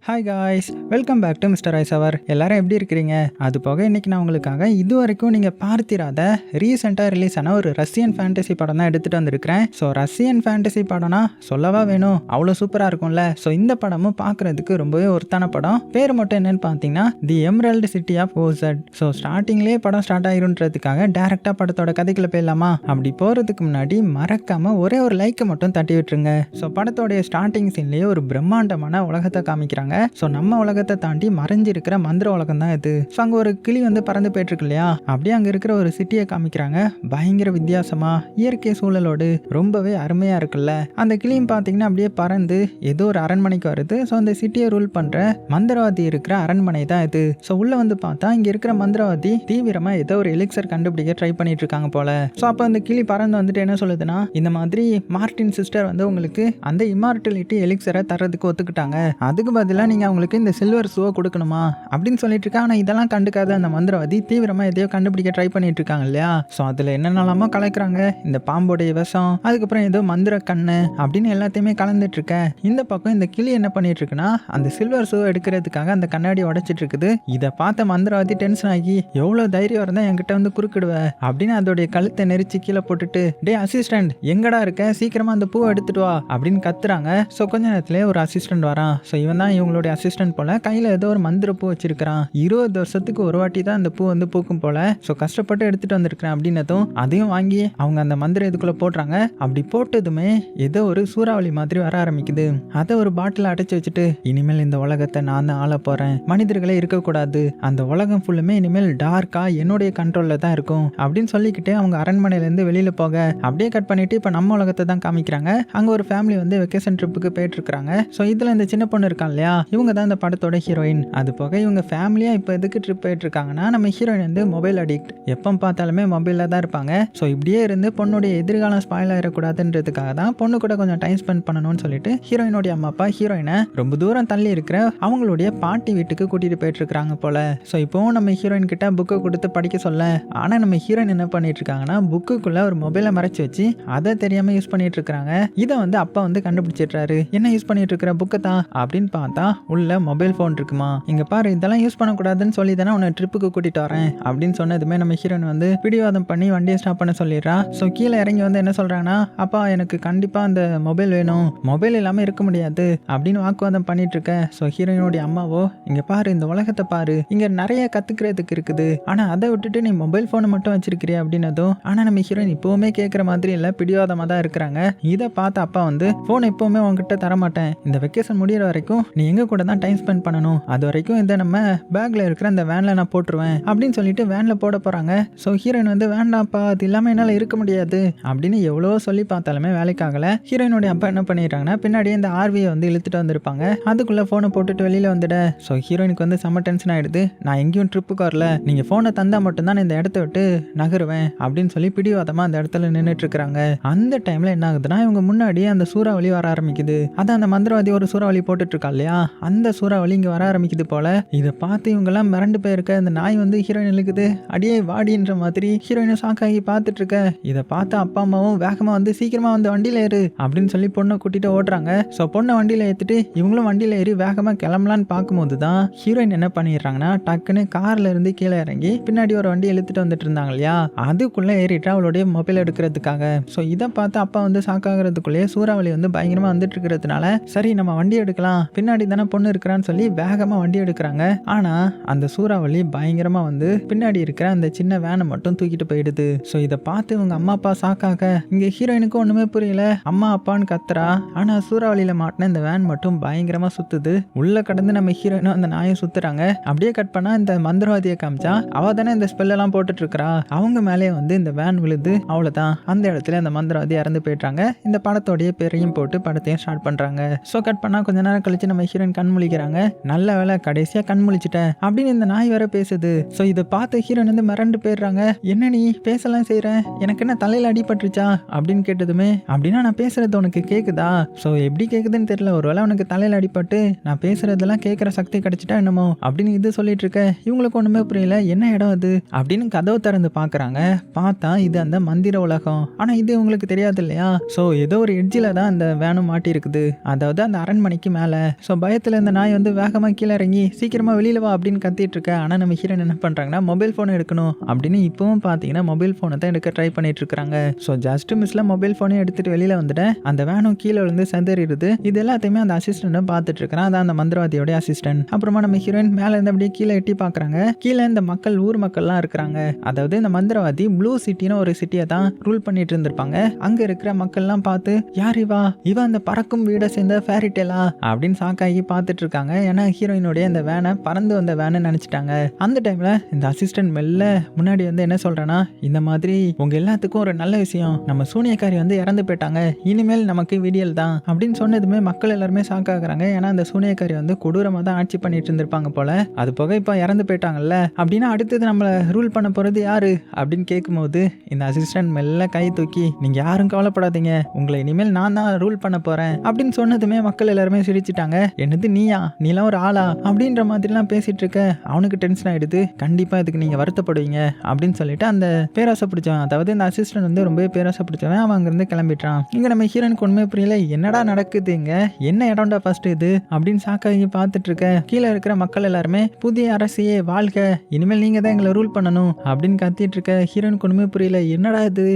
Hi guys, welcome back to Mister ice hour. எல்லாரும் எப்படி இருக்கிறீங்க? அது போக இன்றைக்கி நான் உங்களுக்காக இது வரைக்கும் நீங்கள் பார்த்திராத ரீசெண்டாக ரிலீஸ் ஆன ஒரு ரஷ்யன் ஃபேண்டசி படம் தான் எடுத்துகிட்டு வந்திருக்கிறேன். ஸோ ரஷ்யன் ஃபேண்டசி படம்னா சொல்லவா வேணும், அவ்வளோ சூப்பராக இருக்கும்ல. ஸோ இந்த படமும் பார்க்குறதுக்கு ரொம்பவே ஒருத்தான படம். பேர் மட்டும் என்னன்னு பார்த்தீங்கன்னா தி எம்ரல்டு சிட்டி ஆஃப் ஓசட். ஸோ ஸ்டார்டிங்லேயே படம் ஸ்டார்ட் ஆகிருன்றதுக்காக டேரெக்டாக படத்தோட கதைக்குள்ள போயிடலாமா? அப்படி போகிறதுக்கு முன்னாடி மறக்காமல் ஒரே ஒரு லைக்கை மட்டும் தட்டி விட்டுருங்க. ஸோ படத்தோடைய ஸ்டார்டிங் சீன்லேயே ஒரு பிரம்மாண்டமான உலகத்தை காமிக்கிறாங்க. ஸோ நம்ம உலகத்தை தாண்டி மறைஞ்சிருக்கிற மந்திர உலகம் தான் இது. ஸோ அங்கே ஒரு கிளி வந்து பறந்து போயிட்டு இருக்கு இல்லையா, அப்படியே அங்கே இருக்கிற ஒரு சிட்டியை காமிக்கிறாங்க. பயங்கர வித்தியாசமா இயற்கை சூழலோடு ரொம்பவே அருமையாக இருக்குல்ல. அந்த கிளியும் பார்த்தீங்கன்னா அப்படியே பறந்து ஏதோ ஒரு அரண்மனைக்கு வருது. ஸோ அந்த சிட்டியை ரூல் பண்ணுற மந்திரவாதி இருக்கிற அரண்மனை தான் இது. ஸோ உள்ள வந்து பார்த்தா இங்கே இருக்கிற மந்திரவாதி தீவிரமாக ஏதோ ஒரு எலிக்சர் கண்டுபிடிக்க ட்ரை பண்ணிட்டு இருக்காங்க போல. ஸோ அப்போ அந்த கிளி பறந்து வந்துட்டு என்ன சொல்லுதுன்னா, இந்த மாதிரி மார்டின் சிஸ்டர் வந்து உங்களுக்கு அந்த இம்மார்டலிட்டி எலிக்சரை தர்றதுக்கு ஒத்துக்கிட்டாங்க, அதுக்கு பதிலாக நீங்கள் அவங்களுக்கு இந்த சில்வர் ஷூவை கொடுக்கணுமா அப்படின்னு சொல்லிட்டு இருக்கா. ஆனால் இதெல்லாம் கண்டுக்காத அந்த மந்திரவாதி தீவிரமாக எதையோ கண்டுபிடிக்க ட்ரை பண்ணிட்டு இருக்காங்க இல்லையா. ஸோ அதில் என்னென்னலாமோ கலக்கிறாங்க. இந்த பாம்போடைய விஷம், அதுக்கப்புறம் ஏதோ மந்திர கண்ணு அப்படின்னு எல்லாத்தையுமே கலந்துட்டு இருக்க. இந்த பக்கம் இந்த கிளி என்ன பண்ணிட்டு இருக்குன்னா, அந்த சில்வர் ஷூவை எடுக்கிறதுக்காக அந்த கண்ணாடி உடைச்சிட்டு இருக்குது. இதை பார்த்த மந்திரவாதி டென்ஷன் ஆகி, எவ்வளோ தைரியம் இருந்தால் என்கிட்ட வந்து குறுக்கிடுவேன் அப்படின்னு அதோடைய கழுத்தை நெரிச்சு கீழே போட்டுட்டு, டே அசிஸ்டன்ட் எங்கடா இருக்க, சீக்கிரமா அந்த பூவை எடுத்துட்டு வா அப்படின்னு கத்துறாங்க. ஸோ கொஞ்ச நேரத்திலே ஒரு அசிஸ்டன்ட் வரான். ஸோ இவன் தான் இவங்களுடைய அசிஸ்டன்ட் போல. கையில் ஏதோ ஒரு மந்திர பூ வச்சிருக்கிறான். 20 வருஷத்துக்கு ஒரு வாட்டி தான் அந்த பூ வந்து பூக்கும் போல. ஸோ கஷ்டப்பட்டு எடுத்துட்டு வந்திருக்கிறேன் அப்படின்னதும் அதையும் வாங்கி அவங்க அந்த மந்திர இதுக்குள்ள போடுறாங்க. அப்படி போட்டதுமே ஏதோ ஒரு சூறாவளி மாதிரி வர ஆரம்பிக்குது. அதை ஒரு பாட்டில் அடைச்சி வச்சுட்டு, இனிமேல் இந்த உலகத்தை நான் தான் ஆள போறேன், மனிதர்களே இருக்கக்கூடாது, அந்த உலகம் ஃபுல்லுமே இனிமேல் டார்க்கா என்னுடைய கண்ட்ரோல்ல தான் இருக்கும் அப்படின்னு சொல்லிக்கிட்டு அவங்க அரண்மனையிலேருந்து வெளியில போக அப்படியே கட் பண்ணிட்டு இப்போ நம்ம உலகத்தை தான் காமிக்கிறாங்க. அங்கே ஒரு ஃபேமிலி வந்து வெக்கேஷன் ட்ரிப்புக்கு போயிட்டு இருக்காங்க. ஸோ இதில் இந்த சின்ன பொண்ணு இருக்கான் இல்லையா, இவங்க தான் இந்த படத்தோட ஹீரோயின். அது போக இவங்க ஃபேமிலியா இப்போ எதுக்கு ட்ரிப் போயிட்டு இருக்காங்கன்னா, நம்ம ஹீரோயின் வந்து மொபைல் அடிக்ட், எப்போ பார்த்தாலுமே மொபைலில் தான் இருப்பாங்க. ஸோ இப்படியே இருந்து பொண்ணுடைய எதிர்காலம் ஸ்பாயில் ஆகிடக்கூடாதுன்றதுக்காக தான் பொண்ணு கூட கொஞ்சம் டைம் ஸ்பெண்ட் பண்ணணும்னு சொல்லிட்டு ஹீரோயினுடைய அம்மா அப்பா ஹீரோயினை ரொம்ப தூரம் தள்ளி இருக்கிற அவங்களுடைய பாட்டி வீட்டுக்கு கூட்டிட்டு போயிட்டு இருக்காங்க போல. ஸோ இப்போவும் நம்ம ஹீரோயின் கிட்ட புக்கை கொடுத்து படிக்க சொல்ல, ஆனால் நம்ம ஹீரோயின் என்ன பண்ணிட்டு இருக்காங்கன்னா, புக்குக்குள்ள ஒரு மொபைலை மறைச்சு வச்சு அதை தெரியாம யூஸ் பண்ணிட்டு இருக்காங்க. இதை வந்து அப்பா வந்து கண்டுபிடிச்சிடுறாரு. என்ன யூஸ் பண்ணிட்டு இருக்கிற புக்கை தான் அப்படின்னு பார்த்தா உள்ள மொபைல் ஃபோன் இருக்குமா. இங்க பாரு, இதெல்லாம் யூஸ் பண்ணக்கூடாதுன்னு சொல்லி தானே உன்னை ட்ரிப்புக்கு கூட்டிட்டு வரேன் அப்படின்னு சொன்னதுமே நம்ம ஹீரோயின் வந்து பிடிவாதம் பண்ணி வண்டியை ஸ்டாப் பண்ண சொல்லிடுறா. ஸோ கீழே இறங்கி வந்து என்ன சொல்றாங்கன்னா, அப்பா எனக்கு கண்டிப்பா அந்த மொபைல் வேணும், மொபைல் இல்லாமல் இருக்க முடியாது அப்படின்னு வாக்குவாதம் பண்ணிட்டு இருக்க. ஸோ ஹீரோயினுடைய அம்மாவோ, இங்க பாரு, இந்த உலகத்தை பாரு, இங்க நிறைய கத்துக்கிறதுக்கு இருக்குது, ஆனா அதை விட்டுட்டு நீ மொபைல் போனை மட்டும் வச்சிருக்கிறியா அப்படின்னதும், ஆனா நம்ம ஹீரோயின் இப்பவுமே கேட்குற மாதிரி இல்லை, பிடிவாதமாக தான் இருக்கிறாங்க. இதை பார்த்த அப்பா வந்து, போன் எப்பவுமே உங்ககிட்ட தரமாட்டேன், இந்த வெக்கேஷன் முடிகிற வரைக்கும் நீ எங்க கூட தான் டைம் ஸ்பெண்ட் பண்ணணும், அது வரைக்கும் இதை நம்ம பேக்ல இருக்கிற அந்த வேன்ல நான் போட்டுருவேன் அப்படின்னு சொல்லிட்டு வேன்ல போட போறாங்க. ஸோ ஹீரோயின் வந்து, வேண்டாம்ப்பா, அது இல்லாமல் என்னால் இருக்க முடியாது அப்படின்னு எவ்வளவோ சொல்லி பார்த்தாலுமே வேலைக்காகல. ஹீரோயினுடைய அப்பா என்ன பண்ணிடுறாங்கன்னா, பின்னாடியே இந்த ஆர்வியை வந்து இழுத்துட்டு வந்திருப்பாங்க. அதுக்குள்ள போனை போட்டுட்டு வெளியில வந்துட. ஸோ ஹீரோயினுக்கு வந்து செம்ம டென்ஷன் ஆயிடுது. நான் எங்கேயும் ட்ரிப்புக்கு வரல, நீங்க போனை தந்தா மட்டும்தான் இந்த இடத்த விட்டு நகருவேன் அப்படின்னு சொல்லி பிடிவாதமா அந்த இடத்துல நின்றுட்டு இருக்கிறாங்க. அந்த டைம்ல என்ன ஆகுதுன்னா, இவங்க முன்னாடியே அந்த சூறாவளி வர ஆரம்பிக்குது. அதான் அந்த மந்திரவாதி ஒரு சூறாவளி போட்டுட்டு இருக்கா இல்லையா, அந்த சூறாவளி இங்க வர ஆரம்பிக்குது போல. இதை பார்த்து இவங்க எல்லாம் மிரண்டு போயிருக்க. அந்த நாய் வந்து ஹீரோயின் இழுக்குது. அடியே வாடின்ற மாதிரி ஹீரோயினை ஷாக்காகி பார்த்துட்டு இருக்க. இதை பார்த்து அப்பா அம்மாவும் வேகமா வந்து, சீக்கிரமா வந்து வண்டியில ஏறு அப்படின்னு சொல்லி பொண்ணை கூட்டிட்டு ஓடுறாங்க. ஸோ பொண்ணை வண்டியில ஏற்றிட்டு இவங்களும் வண்டியில ஏறி வேகமா கிளம்பலான்னு பார்க்கும்போது தான் ஹீரோயின் என்ன பண்ணிடுறாங்கன்னா, டக்குன்னு கார்ல இருந்து கீழே இறங்கி பின்னாடி ஒரு வண்டி இழுத்துட்டு வந்துட்டு இருந்தாங்க இல்லையா, அதுக்குள்ள ஏறிட்டு அவளுடைய மொபைல் எடுக்கிறதுக்காக. ஸோ இதை பார்த்து அப்பா வந்து ஷாக்காகிறதுக்குள்ளேயே சூறாவளி வந்து பயங்கரமா வந்துட்டு இருக்கிறதுனால, சரி நம்ம வண்டி எடுக்கலாம், பின்னாடி தானே பொண்ணு இருக்கிறான்னு சொல்லி வேகமா வண்டி எடுக்கிறாங்க. ஆனா அந்த சூறாவளி பயங்கரமா வந்து பின்னாடி இருக்கிற அந்த சின்ன வேனை மட்டும் தூக்கிட்டு போயிடுது. ஸோ இதை பார்த்து இவங்க அம்மா அப்பா ஷாக்காக, இங்க ஹீரோயினுக்கு ஒண்ணுமே புரியல, அம்மா அப்பான்னு கத்துறா. ஆனா சூறாவளியில மாட்டின இந்த வேன் மட்டும் பயங்கரமா சுத்துது. உள்ள கடந்து நம்ம ஹீரோயினும் அந்த நாயை சுத்துறாங்க. அப்படியே கட் பண்ணா இந்த மந்திரவாதியை காமிச்சா, அவ தானே இந்த ஸ்பெல் எல்லாம் போட்டுட்டு இருக்கா. அவங்க மேலே வந்து இந்த வேன் விழுது. அவ்வளவுதான், அந்த இடத்துல அந்த மந்திரவாதி இறந்து போயிட்டாங்க. இந்த படத்தோடைய பேரையும் போட்டு படத்தையும் ஸ்டார்ட் பண்றாங்க. ஸோ கட் பண்ணா கொஞ்ச நேரம் கழிச்சு நம்ம ஹீரோயின் கண் முழிக்கிறாங்க. நல்ல வேலை, கடைசியா கண் முழிச்சிட்டேன் அப்படின்னு இந்த நாய் வேற பேசுது. ஸோ இதை பார்த்து ஹீரோயின் வந்து மிரண்டு போயிடுறாங்க. என்ன நீ பேசலாம் செய்யற, எனக்கு என்ன தலையில அடிபட்டுருச்சா அப்படின்னு கேட்டதுமே, அப்படின்னா நான் பேசுறது உனக்கு கேக்குதா? ஸோ எப்படி கேக்குதுன்னு தெரியல, ஒருவேளை உனக்கு தலையில அடிபட்டு நான் பேசுறதெல்லாம் கேட்குற சக்தி கிடைச்சிட்டா என்னமோ அப்படின்னு இது சொல்லிட்டு இருக்க. இவங்களுக்கு ஒண்ணுமே புரியல, என்ன இடம் அது அப்படின்னு கதவு திறந்து பாக்குறாங்க. பார்த்தா இது அந்த மந்திர உலகம். ஆனா இது உங்களுக்கு தெரியாது இல்லையா. ஸோ ஏதோ ஒரு எட்ஜில தான் அந்த வேனும் மாட்டி இருக்குது, அதாவது அந்த அரண்மனைக்கு மேல. ஸோ பய பயத்தில் இந்த நாய் வந்து வேகமாக கீழே இறங்கி சீக்கிரமாக வெளியில் வா அப்படின்னு கத்திட்டு இருக்க. ஆனால் நம்ம ஹீரோயின் என்ன பண்ணுறாங்கன்னா மொபைல் ஃபோன் எடுக்கணும் அப்படின்னு இப்போவும் பார்த்தீங்கன்னா மொபைல் ஃபோனை தான் எடுக்க ட்ரை பண்ணிட்டு இருக்காங்க. ஸோ ஜஸ்ட் மிஸ்ல மொபைல் ஃபோனையும் எடுத்துட்டு வெளியில் வந்துட்டேன். அந்த வேனும் கீழே விழுந்து செதறிடுது. இது எல்லாத்தையுமே அந்த அசிஸ்டன்ட்டும் பார்த்துட்டு இருக்கிறான். அதான் அந்த மந்திரவாதியோட அசிஸ்டன்ட். அப்புறமா நம்ம ஹீரோயின் மேலே இருந்து அப்படியே கீழே எட்டி பார்க்குறாங்க. கீழே இந்த மக்கள் ஊர் மக்கள்லாம் இருக்கிறாங்க. அதாவது இந்த மந்திரவாதி ப்ளூ சிட்டின்னு ஒரு சிட்டியை தான் ரூல் பண்ணிட்டு இருந்திருப்பாங்க. அங்க இருக்கிற மக்கள்லாம் பார்த்து யார் இவ அந்த பறக்கும் வீடை சேர்ந்த ஃபேரிடேலா அப்படின்னு சாக்காகி பார்த்துட்டு இருக்காங்க. ஏன்னா ஹீரோயினுடைய இந்த வேனை பறந்து வந்த வேனை நினைச்சிட்டாங்க. அந்த டைம்ல இந்த அசிஸ்டன்ட் மெல்ல முன்னாடி வந்து என்ன சொல்றேன்னா, இந்த மாதிரி உங்க எல்லாத்துக்கும் ஒரு நல்ல விஷயம், நம்ம சூனியக்காரி வந்து இறந்து போயிட்டாங்க, இனிமேல் நமக்கு விடியல் தான் அப்படின்னு சொன்னதுமே மக்கள் எல்லாருமே சாக்காகிறாங்க. ஏன்னா அந்த சூனியக்காரி வந்து கொடூரமா தான் ஆட்சி பண்ணிட்டு இருந்திருப்பாங்க போல. அது போக இப்போ இறந்து போயிட்டாங்கல்ல அப்படின்னா அடுத்தது நம்மள ரூல் பண்ண போறது யாரு அப்படின்னு கேட்கும்போது இந்த அசிஸ்டன்ட் மெல்ல கை தூக்கி நீங்க யாரும் கவலைப்படாதீங்க, உங்களை இனிமேல் நான் தான் ரூல் பண்ண போறேன் அப்படின்னு சொன்னதுமே மக்கள் எல்லாருமே சிரிச்சிட்டாங்க. என்னது நீலாம் ஒரு ஆளா அப்படின்ற மாதிரிலாம் பேசிட்டு இருக்க. அவனுக்கு டென்ஷன் ஆயிடுது. கண்டிப்பா இதுக்கு நீங்க வருத்தப்படுவீங்க அப்படின்னு சொல்லிட்டு அந்த பேராசை பிடிச்சவன், அதாவது இந்த அசிஸ்டன்ட் வந்து ரொம்ப பேராசை பிடிச்சவன், அவன் அங்கிருந்து கிளம்பிட்டான். இங்க நம்ம ஹீரோனுக்கு ஒண்ணுமே புரியல. என்னடா நடக்குதுங்க, என்ன இடம்டா ஃபர்ஸ்ட் இது அப்படின்னு சாக்காகி பார்த்துட்டு இருக்க. கீழே இருக்கிற மக்கள் எல்லாருமே புதிய அரசியே வாழ்க, இனிமேல் நீங்க தான் எங்களை ரூல் பண்ணணும் அப்படின்னு கத்திட்டு இருக்க. ஹீரோனுக்கு ஒண்ணுமே புரியல. என்னடா இது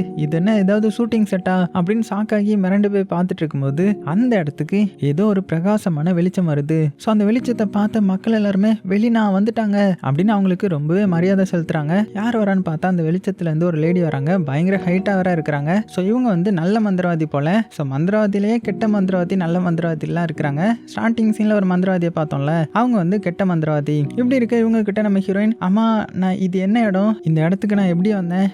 என்ன ஏதாவது ஷூட்டிங் செட்டா அப்படின்னு சாக்காகி மிரண்டு போய் பார்த்துட்டு இருக்கும்போது அந்த இடத்துக்கு ஏதோ ஒரு பிரகாசமான வெளிச்சம் வருது. ஸோ அந்த வெளிச்சத்தை பார்த்த மக்கள் எல்லாருமே வெளினா வந்துட்டாங்க அப்படின்னு அவங்களுக்கு ரொம்பவே மரியாதை செலுத்துறாங்க. யார் வரான்னு பார்த்தா அந்த வெளிச்சத்துல இருந்து ஒரு லேடி வராங்க. பயங்கர ஹைட்டா வர இருக்கிறாங்க. ஸோ இவங்க வந்து நல்ல மந்திரவாதி போல. ஸோ மந்திரவாதிலேயே கெட்ட மந்திரவாதி நல்ல மந்திரவாதி எல்லாம் இருக்கிறாங்க. ஸ்டார்டிங் சீன்ல ஒரு மந்திரவாதியை பார்த்தோம்ல, அவங்க வந்து கெட்ட மந்திரவாதி. இப்படி இருக்க இவங்க கிட்ட நம்ம ஹீரோயின், அம்மா நான் இது என்ன இடம், இந்த இடத்துக்கு நான் எப்படி வந்தேன்,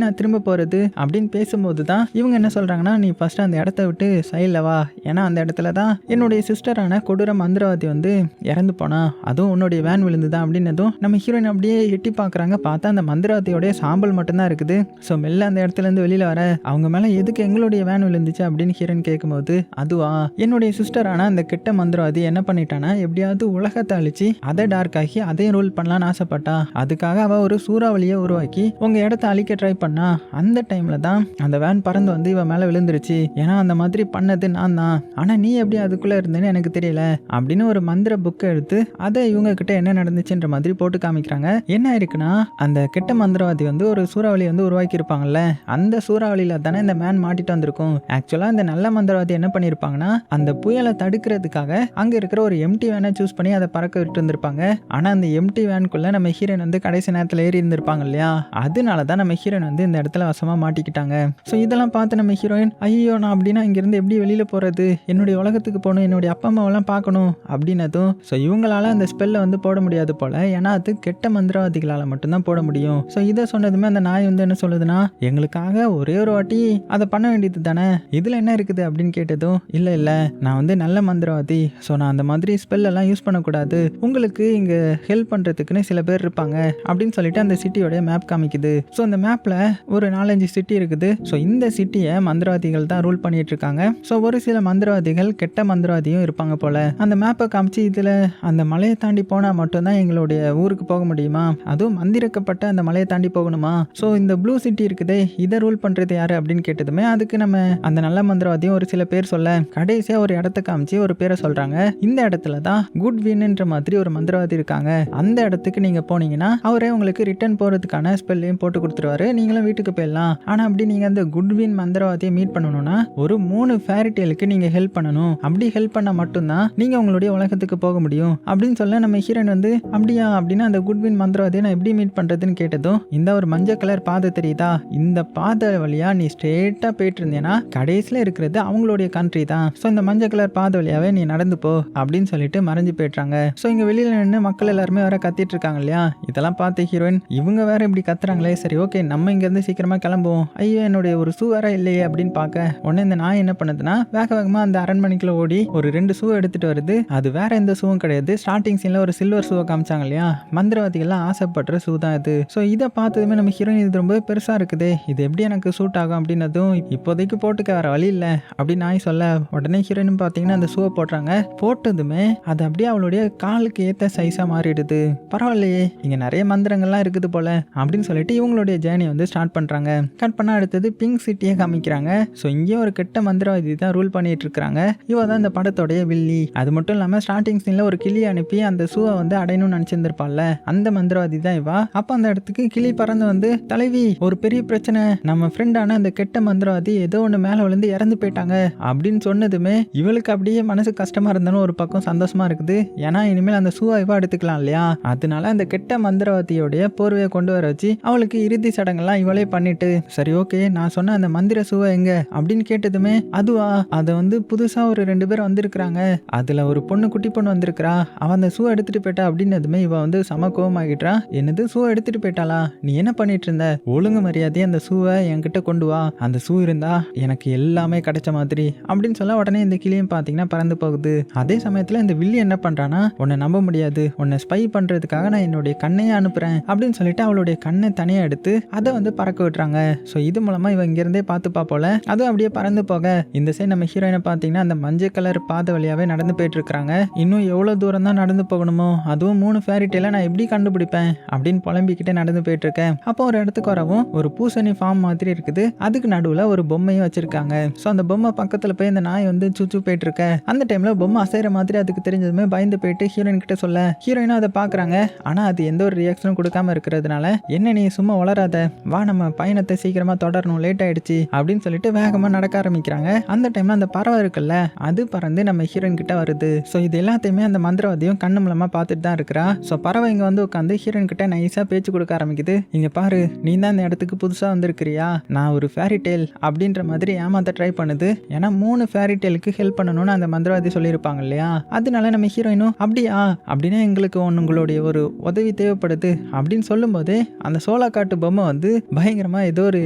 நான் திரும்ப போறது அப்படின்னு பேசும்போது தான் இவங்க என்ன சொல்றாங்கன்னா, நீ ஃபர்ஸ்ட் அந்த இடத்த விட்டு சைடில் வா, ஏன்னா அந்த இடத்துல தான் என்னுடைய சிஸ்டரான கொடூர மந்திரவாதி வந்து இறந்து போனா, அதுவும் உன்னுடைய வேன் விழுந்துதான் அப்படின்னதும் நம்ம ஹீரோயின் அப்படியே எட்டி பார்க்குறாங்க. பார்த்தா அந்த மந்திரவாதியோடைய சாம்பல் மட்டும்தான் இருக்குது. ஸோ மெல்ல அந்த இடத்துல இருந்து வெளியில வர அவங்க மேலே எதுக்கு எங்களுடைய வேன் விழுந்துச்சு அப்படின்னு ஹீரோயின் கேட்கும்போது, அதுவா என்னுடைய சிஸ்டரான அந்த கெட்ட மந்திரவாதி என்ன பண்ணிட்டானா, எப்படியாவது உலகத்தை அழிச்சு அதை டார்க் ஆகி அதையும் ரூல் பண்ணலான்னு ஆசைப்பட்டா. அதுக்காக அவ ஒரு சூறாவளியை உருவாக்கி உங்க இடத்த அழிக்க ட்ரை பண்ணா. அந்த டைம்ல தான் அந்த வேன் பறந்து வந்து இவன் மேலே விழுந்துருச்சு. ஏன்னா அந்த மாதிரி பண்ணது நான் தான், ஆனா நீ எப்படி அதுக்குள்ள இருந்தேன்னு எனக்கு தெரியல அப்படின்னு ஒரு மந்திர புக்கை எடுத்து அதை இவங்க கிட்ட என்ன நடந்துச்சுன்ற மாதிரி போட்டு காமிக்கிறாங்க. என்ன இருக்குன்னா, அந்த கெட்ட மந்திரவாதி வந்து ஒரு சூறாவளி வந்து உருவாக்கி இருப்பாங்கல்ல, அந்த சூறாவளியில தானே இந்த மேன் மாட்டிட்டு வந்திருக்கும். ஆக்சுவலா இந்த நல்ல மந்திரவாதி என்ன பண்ணிருப்பாங்கன்னா, அந்த புயலை தடுக்கிறதுக்காக அங்க இருக்கிற ஒரு எம்டி வேனை சூஸ் பண்ணி அதை பறக்க விட்டு இருந்திருப்பாங்க. ஆனா அந்த எம்டி வேனுக்குள்ள நம்ம ஹீரோயின் வந்து கடைசி நேரத்தில் ஏறி இருந்திருப்பாங்க இல்லையா, அதனாலதான் நம்ம ஹீரோயின் வந்து இந்த இடத்துல வசமா மாட்டிக்கிட்டாங்க. ஸோ இதெல்லாம் பார்த்து நம்ம ஹீரோயின், ஐயோ நான் அப்படின்னா இங்கிருந்து எப்படி வெளியில போறது, என்னுடைய உலகத்துக்கு போகணும், என்னுடைய அப்பா அம்மாவெல்லாம் பார்க்கணும் அப்படின்னதும், ஸோ இவங்களால அந்த ஸ்பெல்லை வந்து போட முடியாது போல, ஏன்னா அது கெட்ட மந்திரவாதிகளால் மட்டும்தான் போட முடியும். ஸோ இதை சொன்னதுமே அந்த நாய் வந்து என்ன சொல்லுதுன்னா, எங்களுக்காக ஒரே ஒரு வாட்டி அதை பண்ண வேண்டியது தானே, இதுல என்ன இருக்குது அப்படின்னு கேட்டதும், இல்ல நான் வந்து நல்ல மந்திரவாதி, ஸோ நான் அந்த மாதிரி ஸ்பெல் எல்லாம் யூஸ் பண்ணக்கூடாது, உங்களுக்கு இங்க ஹெல்ப் பண்றதுக்குன்னு சில பேர் இருப்பாங்க அப்படின்னு சொல்லிட்டு அந்த சிட்டியோட மேப் காமிக்குது. ஸோ அந்த மேப்ல ஒரு 4-5 சிட்டி இருக்குது. ஸோ இந்த சிட்டியை மந்திரவாதிகள் தான் ரூல் பண்ணிட்டு இருக்காங்க. ஸோ ஒரு சில மந்திரவாதிகள் கெட்ட மந்திரவாதியும் இருப்பாங்க போல. அந்த மேப்பை காமிச்சு இதுல அந்த மலையை தாண்டி போனா மட்டும்தான் எங்களுடைய ஊருக்கு போக முடியுமா, அதுவும் மந்திரிக்கப்பட்ட அந்த மலையை தாண்டி போகணுமா, ஸோ இந்த ப்ளூ சிட்டி இருக்குதே இதை ரூல் பண்றது யாரு அப்படின்னு கேட்டதுமே அதுக்கு நம்ம அந்த நல்ல மந்திரவாதியும் ஒரு சில பேர் சொல்ல, கடைசியா ஒரு இடத்த காமிச்சு ஒரு பேரை சொல்றாங்க. இந்த இடத்துல தான் குட் வின்ன்ற மாதிரி ஒரு மந்திரவாதி இருக்காங்க. அந்த இடத்துக்கு நீங்க போனீங்கன்னா அவரே உங்களுக்கு ரிட்டர்ன் போறதுக்கான ஸ்பெல்லையும் போட்டு கொடுத்துருவாரு, நீங்களும் வீட்டுக்கு போயிடலாம். ஆனா அப்படி நீங்க அந்த குட்வின் மந்திரவாதியை மீட் பண்ணணும்னா ஒரு 3 ஃபேரிடேலுக்கு நீங்க ஹெல்ப் பண்ணணும். அப்படி ஹெல்ப் பண்ணா மட்டும்தான் நீங்க உங்களுடைய உலகத்துக்கு போக முடியும் அப்படின்னு சொல்ல, நம்ம ஹீரோயின் வந்து அப்படியா அப்படின்னா அந்த குட்வின் மந்திரவாதியை நான் எப்படி மீட் பண்றதுன்னு கேட்டதும், இந்த ஒரு மஞ்சள் கலர் பாதை தெரியுதா, இந்த பாதை வழியா நீ ஸ்ட்ரெயிட்டா போயிட்டு இருந்தேன்னா கடைசியில இருக்கிறது அவங்களுடைய கண்ட்ரி தான். ஸோ இந்த மஞ்சள் கலர் பாதை வழியாவே நீ நடந்து போ அப்படின்னு சொல்லிட்டு மறைஞ்சு போயிட்டாங்க. ஸோ இங்க வெளியில நின்று மக்கள் எல்லாருமே வேற கத்திட்டு இருக்காங்க இல்லையா, இதெல்லாம் பார்த்து ஹீரோயின் இவங்க வேற இப்படி கத்துறாங்களே, சரி ஓகே நம்ம இங்க இருந்து சீக்கிரமா கிளம்புவோம், ஐயோ என்னுடைய ஒரு ஷூ வேற இல்லையே அப்படின்னு பார்க்க, உடனே இந்த நாய் என்ன பண்ணுதுன்னா வேக வேகமா அந்த அரண்மனைக்குள்ள ஓடி ஒரு 2 ஷூ எடுத்துட்டு வருது. அது வேற எந்த ஷூவும் கிடையாது, ஸ்டார்டிங் சீன்ல ஒரு சில்வர் ஷூவை காமிச்சாங்க இல்லையா, மந்திரவாதிகள்லாம் ஆசைப்படுற ஷூ தான் இது. ஸோ இதை பார்த்ததுமே நம்ம ஹீரோயின் இது ரொம்ப பெருசா இருக்குது, இது எப்படி எனக்கு சூட் ஆகும் அப்படின்னதும், இப்போதைக்கு போட்டுக்க வேற வழி இல்லை அப்படின்னு நாய் சொல்ல, உடனே ஹீரோயின் பார்த்தீங்கன்னா அந்த ஷூவை போடுறாங்க. போட்டதுமே அது அப்படியே அவளுடைய காலுக்கு ஏற்ற சைஸா மாறிடுது. பரவாயில்லையே இங்க நிறைய மந்திரங்கள்லாம் இருக்குது போல அப்படின்னு சொல்லிட்டு இவங்களுடைய ஜேர்னி வந்து ஸ்டார்ட் பண்றாங்க. கட் பண்ண அடுத்தது பிங்க் சிட்டியை காமிக்கிறாங்க. ஸோ இங்கேயும் ஒரு கெட்ட மந்திரவாதி தான் ரூல் பண்ணிட்டு இருக்காங்க. இவ தான் இந்த படத்தோடைய வில்லி. அது மட்டும் இல்லாமல் ஸ்டார்டிங் சீனில் ஒரு கிளி அனுப்பி அந்த ஷூவை வந்து அடையணும்னு நினச்சிருந்திருப்பாள்ல, அந்த மந்திரவாதி தான் இவா. அப்போ அந்த இடத்துக்கு கிளி பறந்து வந்து, தலைவி ஒரு பெரிய பிரச்சனை, நம்ம ஃப்ரெண்டான அந்த கெட்ட மந்திரவாதி ஏதோ ஒன்று மேலே விழுந்து இறந்து போயிட்டாங்க அப்படின்னு சொன்னதுமே இவளுக்கு அப்படியே மனசு கஷ்டமா இருந்தாலும் ஒரு பக்கம் சந்தோஷமா இருக்குது. ஏன்னா இனிமேல் அந்த ஷூவை இவா எடுத்துக்கலாம் இல்லையா. அதனால அந்த கெட்ட மந்திரவாதியோடைய போர்வையை கொண்டு வர வச்சு அவளுக்கு இறுதி சடங்கெல்லாம் இவளே பண்ணிட்டு, சரி ஓகே நான் சொன்ன அந்த மந்திர ஷூவை எங்க அப்படின்னு கேட்டதுமே, அதுவா அதை வந்து புதுசா ஒரு 2 பேர் வந்திருக்கிறாங்க, அதுல ஒரு பொண்ணு குட்டி பொண்ணு வந்திருக்கிறா, அவன் அந்த ஷூ எடுத்துட்டு போயிட்டா அப்படின்னதுமே இவ வந்து சம கோவமாகிட்டா. என்னது ஷூ எடுத்துட்டு போயிட்டாளா, நீ என்ன பண்ணிட்டு இருந்த, ஒழுங்கு மரியாதையே அந்த ஷூவை என்கிட்ட கொண்டு வா, அந்த ஷூ இருந்தா எனக்கு எல்லாமே கிடைச்ச மாதிரி அப்படின்னு சொல்ல உடனே இந்த கிளியும் பாத்தீங்கன்னா பறந்து போகுது. அதே சமயத்துல இந்த வில்லி என்ன பண்றானா, உன்னை நம்ப முடியாது, உன்னை ஸ்பை பண்றதுக்காக நான் என்னுடைய கண்ணையே அனுப்புறேன் அப்படின்னு சொல்லிட்டு அவளுடைய கண்ணை தனியா எடுத்து அதை வந்து பறக்க விட்டுறாங்க. ஸோ இது மூலமா இவ இங்கிருந்தே பார்த்துப்பா போல. அதுவும் அப்படியே பறந்து போக இந்த சைடு நம்ம ஹீரோயினை பார்த்தீங்கன்னா அந்த மஞ்சள் கலர் பாதை வழியாவே நடந்து போயிட்டு இருக்காங்க. இன்னும் எவ்வளோ தூரம் தான் நடந்து போகணுமோ, அதுவும் 3 ஃபேரி டெயிலை நான் எப்படி கண்டுபிடிப்பேன் அப்படின்னு புலம்பிக்கிட்டே நடந்து போயிட்டு இருக்கேன். அப்போ ஒரு இடத்துக்கு வரவும் ஒரு பூசணி ஃபார்ம் மாதிரி இருக்குது, அதுக்கு நடுவில் ஒரு பொம்மையும் வச்சிருக்காங்க. ஸோ அந்த பொம்மை பக்கத்தில் போய் அந்த நாய் வந்து சுச்சு போயிட்டு இருக்க. அந்த டைம்ல பொம்மை அசைற மாதிரி அதுக்கு தெரிஞ்சதுமே பயந்து போயிட்டு ஹீரோயின் கிட்ட சொல்ல, ஹீரோயினும் அதை பார்க்குறாங்க. ஆனால் அது எந்த ஒரு ரியாக்ஷனும் கொடுக்காம இருக்கிறதுனால, என்ன நீ சும்மா வளராத, வா நம்ம பயணத்தை சீக்கிரமா தொடரணும், லேட் ஆயிடுச்சு அப்படின்னு சொல்லிட்டு வேகமா நடக்க ஆரம்பிக்கிறாங்க. அந்த டைம்ல அந்த பறவை இருக்குல்ல, அது பறந்து நம்ம ஹீரோயின் கிட்ட வருது. ஸோ இது எல்லாத்தையுமே அந்த மந்திரவாதியும் கண்ணு மூலமா பார்த்துட்டு தான் இருக்கிறா. ஸோ பறவை இங்க வந்து உட்காந்து ஹீரோயின் கிட்ட நைஸா பேச்சு கொடுக்க ஆரம்பிக்குது. இங்க பாரு, நீ தான் இந்த இடத்துக்கு புதுசா வந்திருக்கிறியா, நான் ஒரு ஃபேரி டெயில் அப்படின்ற மாதிரி ஏமாத்த ட்ரை பண்ணுது. ஏன்னா 3 ஃபேரி டெயிலுக்கு ஹெல்ப் பண்ணணும்னு அந்த மந்திரவாதி சொல்லியிருப்பாங்க இல்லையா. அதனால நம்ம ஹீரோயினும் அப்படியா, அப்படின்னா எங்களுக்கு உங்களுடைய ஒரு உதவி தேவைப்படுது அப்படின்னு சொல்லும் போதே அந்த சோளக்காட்டு பொம்மை வந்து பயங்கரமா ஏதோ ஒரு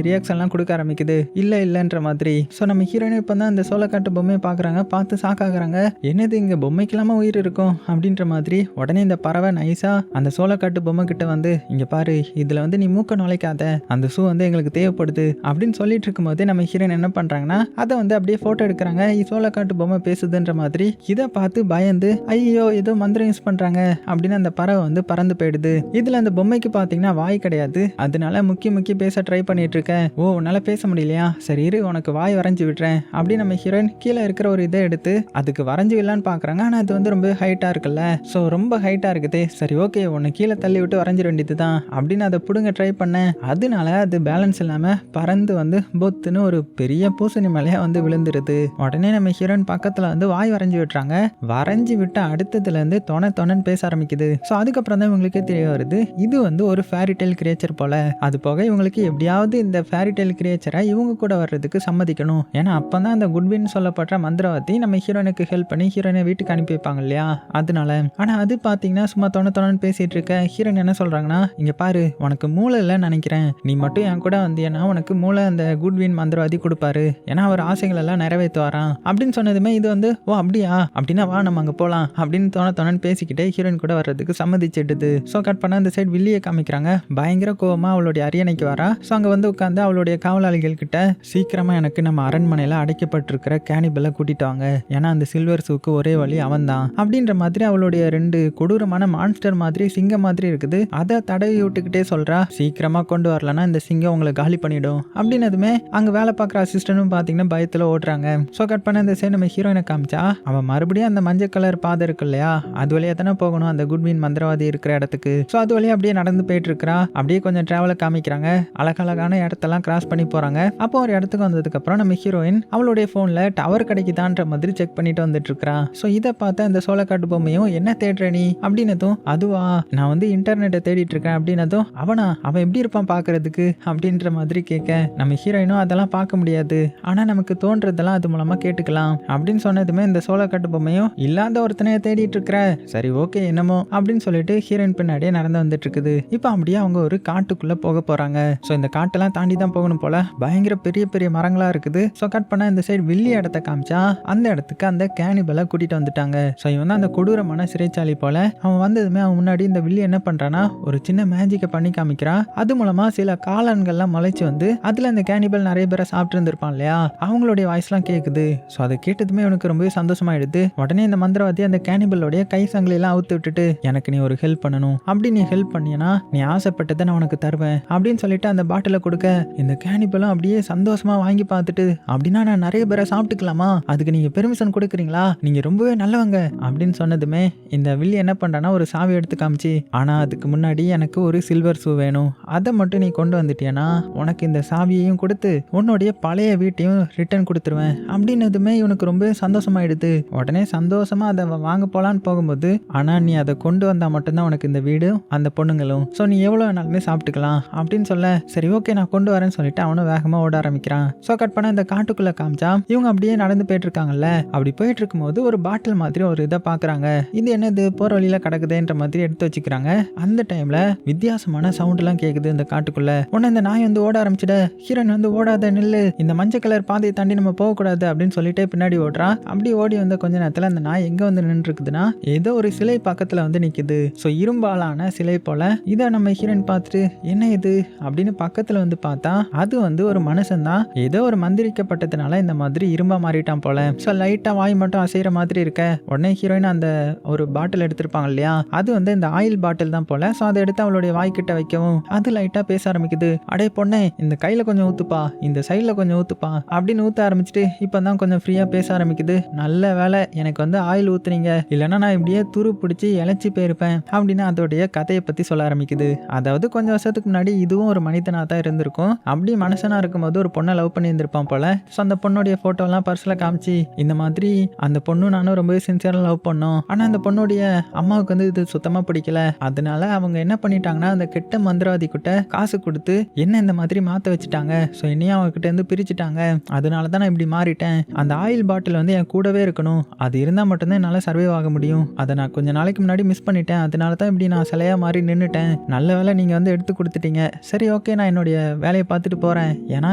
ரியாக்ஷன்லாம் கொடுக்க ஆரம்பிக்குது, இல்லைன்ற மாதிரி. ஸோ நம்ம ஹீரோயினும் இப்போ தான் அந்த சோளக்காட்டு பொம்மையை பார்க்குறாங்க. பார்த்து ஷாக்காகிறாங்க, என்னது இங்கே பொம்மைக்கெல்லாமா உயிர் இருக்கும் அப்படின்ற மாதிரி. உடனே இந்த பறவை நைஸா அந்த சோளக்காட்டு பொம்மை கிட்ட வந்து, இங்கே பாரு, இதில் வந்து நீ மூக்க நுழைக்காத, அந்த ஷூ வந்து எங்களுக்கு தேவைப்படுது அப்படின்னு சொல்லிட்டு இருக்கும் போதே நம்ம ஹீரோயின் என்ன பண்ணுறாங்கன்னா அதை வந்து அப்படியே ஃபோட்டோ எடுக்கிறாங்க. சோளக்காட்டு பொம்மை பேசுதுன்ற மாதிரி. இதை பார்த்து பயந்து, ஐயோ ஏதோ மந்திரம் யூஸ் பண்ணுறாங்க அப்படின்னு அந்த பறவை வந்து பறந்து போயிடுது. இதில் அந்த பொம்மைக்கு பார்த்தீங்கன்னா வாய் கிடையாது, அதனால முக்கி பேச ட்ரை பண்ணிட்டு இருக்கேன். ஓ உன்னால பேச முடியலையா, சரி இரு உனக்கு வாய் வரைஞ்சி விடுறேன் அப்படின்னு நம்ம ஹீரோயின் கீழே இருக்கிற ஒரு இதை எடுத்து அதுக்கு வரைஞ்சி விடலான்னு பார்க்குறாங்க. ஆனால் அது வந்து ரொம்ப ஹைட்டாக இருக்குல்ல, ஸோ ரொம்ப ஹைட்டாக இருக்குது. சரி ஓகே உன்னை கீழே தள்ளி விட்டு வரைஞ்சிட வேண்டியது தான் அப்படின்னு அதை பிடுங்க ட்ரை பண்ணேன். அதனால அது பேலன்ஸ் இல்லாமல் பறந்து வந்து பொத்துன்னு ஒரு பெரிய பூசணி மலையா வந்து விழுந்துருது. உடனே நம்ம ஹீரோயின் பக்கத்தில் வந்து வாய் வரைஞ்சி விட்டுறாங்க. வரைஞ்சி விட்டு அடுத்ததுலேருந்து தொணன்னு பேச ஆரம்பிக்குது. ஸோ அதுக்கப்புறம் தான் இவங்களுக்கே தெரிய வருது, இது வந்து ஒரு ஃபேரி டெயில் கிரியேச்சர் போல. அது போக இவங்களுக்கு எப்படியாவது இந்த ஃபேரி டெயில் கிரியேச்சரை இவங்க கூட வர்றதுக்கு சம்மதிக்கணும். ஏன்னா அப்போ தான் அந்த குட்வின் சொல்லப்படுற மந்திரவாதி நம்ம ஹீரோயினுக்கு ஹெல்ப் பண்ணி ஹீரோயினை வீட்டுக்கு அனுப்பி வைப்பாங்க இல்லையா, அதனால. ஆனால் அது பார்த்தீங்கன்னா சும்மா தொணன்னு பேசிட்டு இருக்க. ஹீரோயின் என்ன சொல்கிறாங்கன்னா, இங்கே பாரு உனக்கு மூளை இல்லைன்னு நினைக்கிறேன், நீ மட்டும் என் கூட வந்தியன்னா உனக்கு மூளை அந்த குட்வின் மந்திரவாதி கொடுப்பாரு, ஏன்னா அவர் ஆசைகள் எல்லாம் நிறைவேற்றுவாராம் அப்படின்னு சொன்னதுமே இது வந்து, ஓ அப்படியா, அப்படின்னா வா நம்ம அங்கே போகலாம் அப்படின்னு தொணன்னு பேசிக்கிட்டே ஹீரோயின் கூட வர்றதுக்கு சம்மதிச்சிடுது. ஸோ கட் பண்ண அந்த சைடு வில்லியை காமிக்கிறாங்க. பயங்கர கோவமா அவளுடைய அரியணைக்கு வரா. ஸோ அங்கே வந்து உட்காந்து அவளுடைய காவலாளிகள் கிட்ட, சீக்கிரமா எனக்கு நம்ம அரண்மனையில் அடைக்கப்பட்டிருக்கிற கேனிபலை கூட்டிட்டு வாங்க, ஏன்னா அந்த சில்வர் ஷூக்கு ஒரே வழி அவன் தான் அப்படின்ற மாதிரி அவளுடைய 2 கொடூரமான மான்ஸ்டர் மாதிரி சிங்கம் மாதிரி இருக்குது. அதை தடவி விட்டுக்கிட்டே சொல்றா, சீக்கிரமா கொண்டு வரலன்னா இந்த சிங்கம் உங்களை காலி பண்ணிடும் அப்படின்னதுமே அங்க வேலை பார்க்குற அசிஸ்டன்டும் பார்த்தீங்கன்னா பயத்தில் ஓடுறாங்க. ஸோ கட் பண்ண இந்த சைடு நம்ம ஹீரோயினை காமிச்சா, அவன் மறுபடியும் அந்த மஞ்சள் கலர் பாதை இருக்கு இல்லையா, அது வழியா தானே போகணும் அந்த குட்வின் மந்திரவாதி இருக்கிற இடத்துக்கு. ஸோ அது வழியா அப்படியே நடந்து போயிட்டு இருக்கிறா. அப்படியே கொஞ்சம் டிராவலை காமிக்கிறாங்க. அழகழகான இடத்தெல்லாம் கிராஸ் பண்ணி போறாங்க. அப்போ ஒரு இடத்துக்கு வந்ததுக்கு அப்புறம் நம்ம ஹீரோயின் அவளுடைய போன்ல டவர் கிடைக்குதான்ற மாதிரி செக் பண்ணிட்டு வந்துட்டு இருக்கா. ஸோ இதை பார்த்த அந்த சோளக்காட்டு பொம்மையும், என்ன தேடுற நீ அப்படின்னதும், அதுவா நான் வந்து இன்டர்நெட்டை தேடிட்டு இருக்கேன் அப்படின்னதும், அவன் எப்படி இருப்பான் பாக்குறதுக்கு அப்படின்ற மாதிரி கேட்க, நம்ம ஹீரோயினும் அதெல்லாம் பார்க்க முடியாது, ஆனா நமக்கு தோன்றதெல்லாம் அது மூலமா கேட்டுக்கலாம் அப்படின்னு சொன்னதுமே இந்த சோளக்காட்டு பொம்மையும், இல்லாத ஒருத்தனைய தேடிட்டு இருக்கிற, சரி ஓகே என்னமோ அப்படின்னு சொல்லிட்டு ஹீரோயின் பின்னாடியே நடந்து வந்துட்டு இருக்குது. இப்போ அப்படியே அவங்க ஒரு காட்டுக்குள்ள போக போறாங்க. ஸோ இந்த காட்டெல்லாம் தாண்டி தான் போகணும் போல. பயங்கர பெரிய பெரிய மரங்களா இருக்குது. ஸோ கட் பண்ண இந்த சைடு வில்லி இடத்த காமிச்சா, அந்த இடத்துக்கு அந்த கேனிபலை கூட்டிட்டு வந்துட்டாங்க. ஸோ இவன் வந்து அந்த கொடூரமான சிறைச்சாலை போல. அவன் வந்ததுமே அவன் முன்னாடி இந்த வில்லி என்ன பண்றானா, ஒரு சின்ன மேஜிக்கை பண்ணி காமிக்கிறான். அது மூலமா சில காளான்கள்லாம் முளைச்சு வந்து அதுல அந்த கேனிபல் நிறைய பேரை சாப்பிட்டு இருந்திருப்பான் இல்லையா, அவங்களுடைய வாய்ஸ்லாம் கேட்குது. ஸோ அதை கேட்டதுமே அவனுக்கு ரொம்பவே சந்தோஷமாயிடுது. உடனே இந்த மந்திரவாதி அந்த கேனிபலோடைய கை சங்கிலியெல்லாம் அவுத்து விட்டுட்டு, எனக்கு நீ ஒரு ஹெல்ப் பண்ணணும், அப்படி நீ ஹெல்ப் பண்ணியனா நீ ஆசைப்பட்டதை நான் உனக்கு தருவேன் அப்படின்னு சொல்லிட்டு அந்த பாட்டில கொடுக்க, இந்த கேனிபலும் அப்படியே சந்தோஷமா வாங்கி பார்த்துட்டு, அப்படின்னா நான் நிறைய பேரை சாப்பிட்டுக்கலாமா, அதுக்கு நீங்க பெர்மிஷன் கொடுக்குறீங்களா, நீங்க ரொம்பவே நல்லவங்க அப்படின்னு சொன்னதுமே இந்த வில்லி என்ன பண்றானா ஒரு சாவி எடுத்து காமிச்சு, ஆனா அதுக்கு முன்னாடி எனக்கு ஒரு சில்வர் ஷூ வேணும், அதை மட்டும் நீ கொண்டு வந்துட்டியனா உனக்கு இந்த சாவியையும் கொடுத்து உன்னுடைய பழைய வீட்டையும் ரிட்டர்ன் கொடுத்துருவேன் அப்படின்னதுமே இவனுக்கு ரொம்ப சந்தோஷமாயிடுது. உடனே சந்தோஷமா அதை வாங்க போலான்னு போகும்போது, ஆனா நீ அதை கொண்டு வந்தா மட்டும்தான் உனக்கு இந்த வீடும் அந்த பொண்ணுங்களும், ஸோ நீ எவ்வளோ வேணாலுமே சாப்பிட்டுக்கலாம் அப்படின்னு சொல்ல, சரி ஓகே நான் கொண்டு வரேன்னு சொல்லிட்டு அவனும் வேகமா ஓட ஆரம்பிக்கிறான். ஸோ கட் பண்ண இந்த காட்டுக்குள்ள காமிச்சா இவங்க அப்படியே நடந்து போயிட்டு இருக்காங்கல்ல, அப்படி போயிட்டு இருக்கும்போது ஒரு பாட்டில் மாதிரி ஒரு இதை பாக்குறாங்க. இது என்னது போற வழியில கிடக்குதுன்ற மாதிரி எடுத்து வச்சுக்கிறாங்க. அந்த டைம்ல வித்தியாசமான சவுண்ட் எல்லாம் கேக்குது இந்த காட்டுக்குள்ள. உடனே இந்த நாய் வந்து ஓட ஆரம்பிச்சிட, ஹீரோயின் வந்து ஓடாத நில்லு, இந்த மஞ்சள் கலர் பாதையை தாண்டி நம்ம போகக்கூடாது அப்படின்னு சொல்லிட்டு பின்னாடி ஓடுறா. அப்படி ஓடி வந்த கொஞ்ச நேரத்துல அந்த நாய் எங்க வந்து நின்று இருக்குதுன்னா ஏதோ ஒரு சிலை பக்கத்துல வந்து நிக்குது. ஸோ இரும்பாலான சிலை போல. இதை நம்ம ஹீரோயின் பார்த்துட்டு என்ன இது அப்படின்னு பக்கத்துல வந்து பார்த்தா அது வந்து ஒரு மனுஷன் தான். ஏதோ ஒரு மந்திரிக்கப்பட்டதுனால இந்த மாதிரி இரும்பா மாறிட்டான் போல. ஸோ லைட்டா வாய் மட்டும் அசைகிற மாதிரி இருக்க. உடனே ஹீரோயின் அந்த ஒரு பாட்டில் எடுத்திருப்பாங்க இல்லையா, அது வந்து இந்த ஆயில் பாட்டில் தான் போல. ஸோ அதை எடுத்து அவளுடைய வாய்க்கிட்ட வைக்கவும் அது லைட்டா பேச ஆரம்பிக்குது. அடே பொண்ணே, இந்த கையில கொஞ்சம் ஊத்துப்பா, இந்த சைட்ல கொஞ்சம் ஊத்துப்பா அப்படின்னு ஊத்த ஆரம்பிச்சுட்டு இப்பதான் கொஞ்சம் ஃப்ரீயா பேச ஆரம்பிக்குது. நல்ல வேலை எனக்கு வந்து ஆயில் ஊத்துனீங்க, இல்லைன்னா நான் இப்படியே துரு பிடிச்சி இழைச்சி போயிருப்பேன் அப்படின்னு அதோடைய கதையை பத்தி சொல்ல ஆரம்பிக்குது. அதாவது கொஞ்சம் வருஷத்துக்கு முன்னாடி இதுவும் ஒரு மனிதனா தான் இருந்திருக்கும். அப்படி மனுஷனா இருக்கும்போது ஒரு பொண்ணை லவ் பண்ணி இருந்திருப்பான் போல. ஸோ அந்த பொண்ணுடைய போட்டோ எல்லாம் பர்ஸ்ல காமிச்சு இந்த மாதிரி அந்த பொண்ணு நானும் ரொம்பவே சின்சியரா லவ் பண்ணோம், ஆனா அந்த பொண்ணுடைய அம்மாவுக்கு வந்து இது சுத்தமா பிடிக்கல, அதனால அவங்க என்ன பண்ணிட்டாங்கன்னா அந்த கெட்ட மந்திரவாதி கிட்ட காசு கொடுத்து என்ன இந்த மாதிரி மாத்த வச்சுட்டாங்க. ஸோ என்னையும் அவங்க கிட்ட இருந்து பிரிச்சுட்டாங்க, அதனால தான் நான் இப்படி மாறிட்டேன். அந்த ஆயில் பாட்டில் வந்து என் கூடவே இருக்கணும், அது இருந்தால் மட்டும்தான் என்னால் சர்வைவ் ஆக முடியும், அதை நான் கொஞ்ச நாளைக்கு முன்னாடி மிஸ் பண்ணிட்டேன், அதனால தான் இப்படி நான் சிலையா மாறி நின்றுட்டேன். நல்ல வேலை நீங்கள் வந்து எடுத்து கொடுத்துட்டீங்க, சரி ஓகே நான் என்னுடைய வேலையை பார்த்துட்டு போகிறேன், ஏன்னா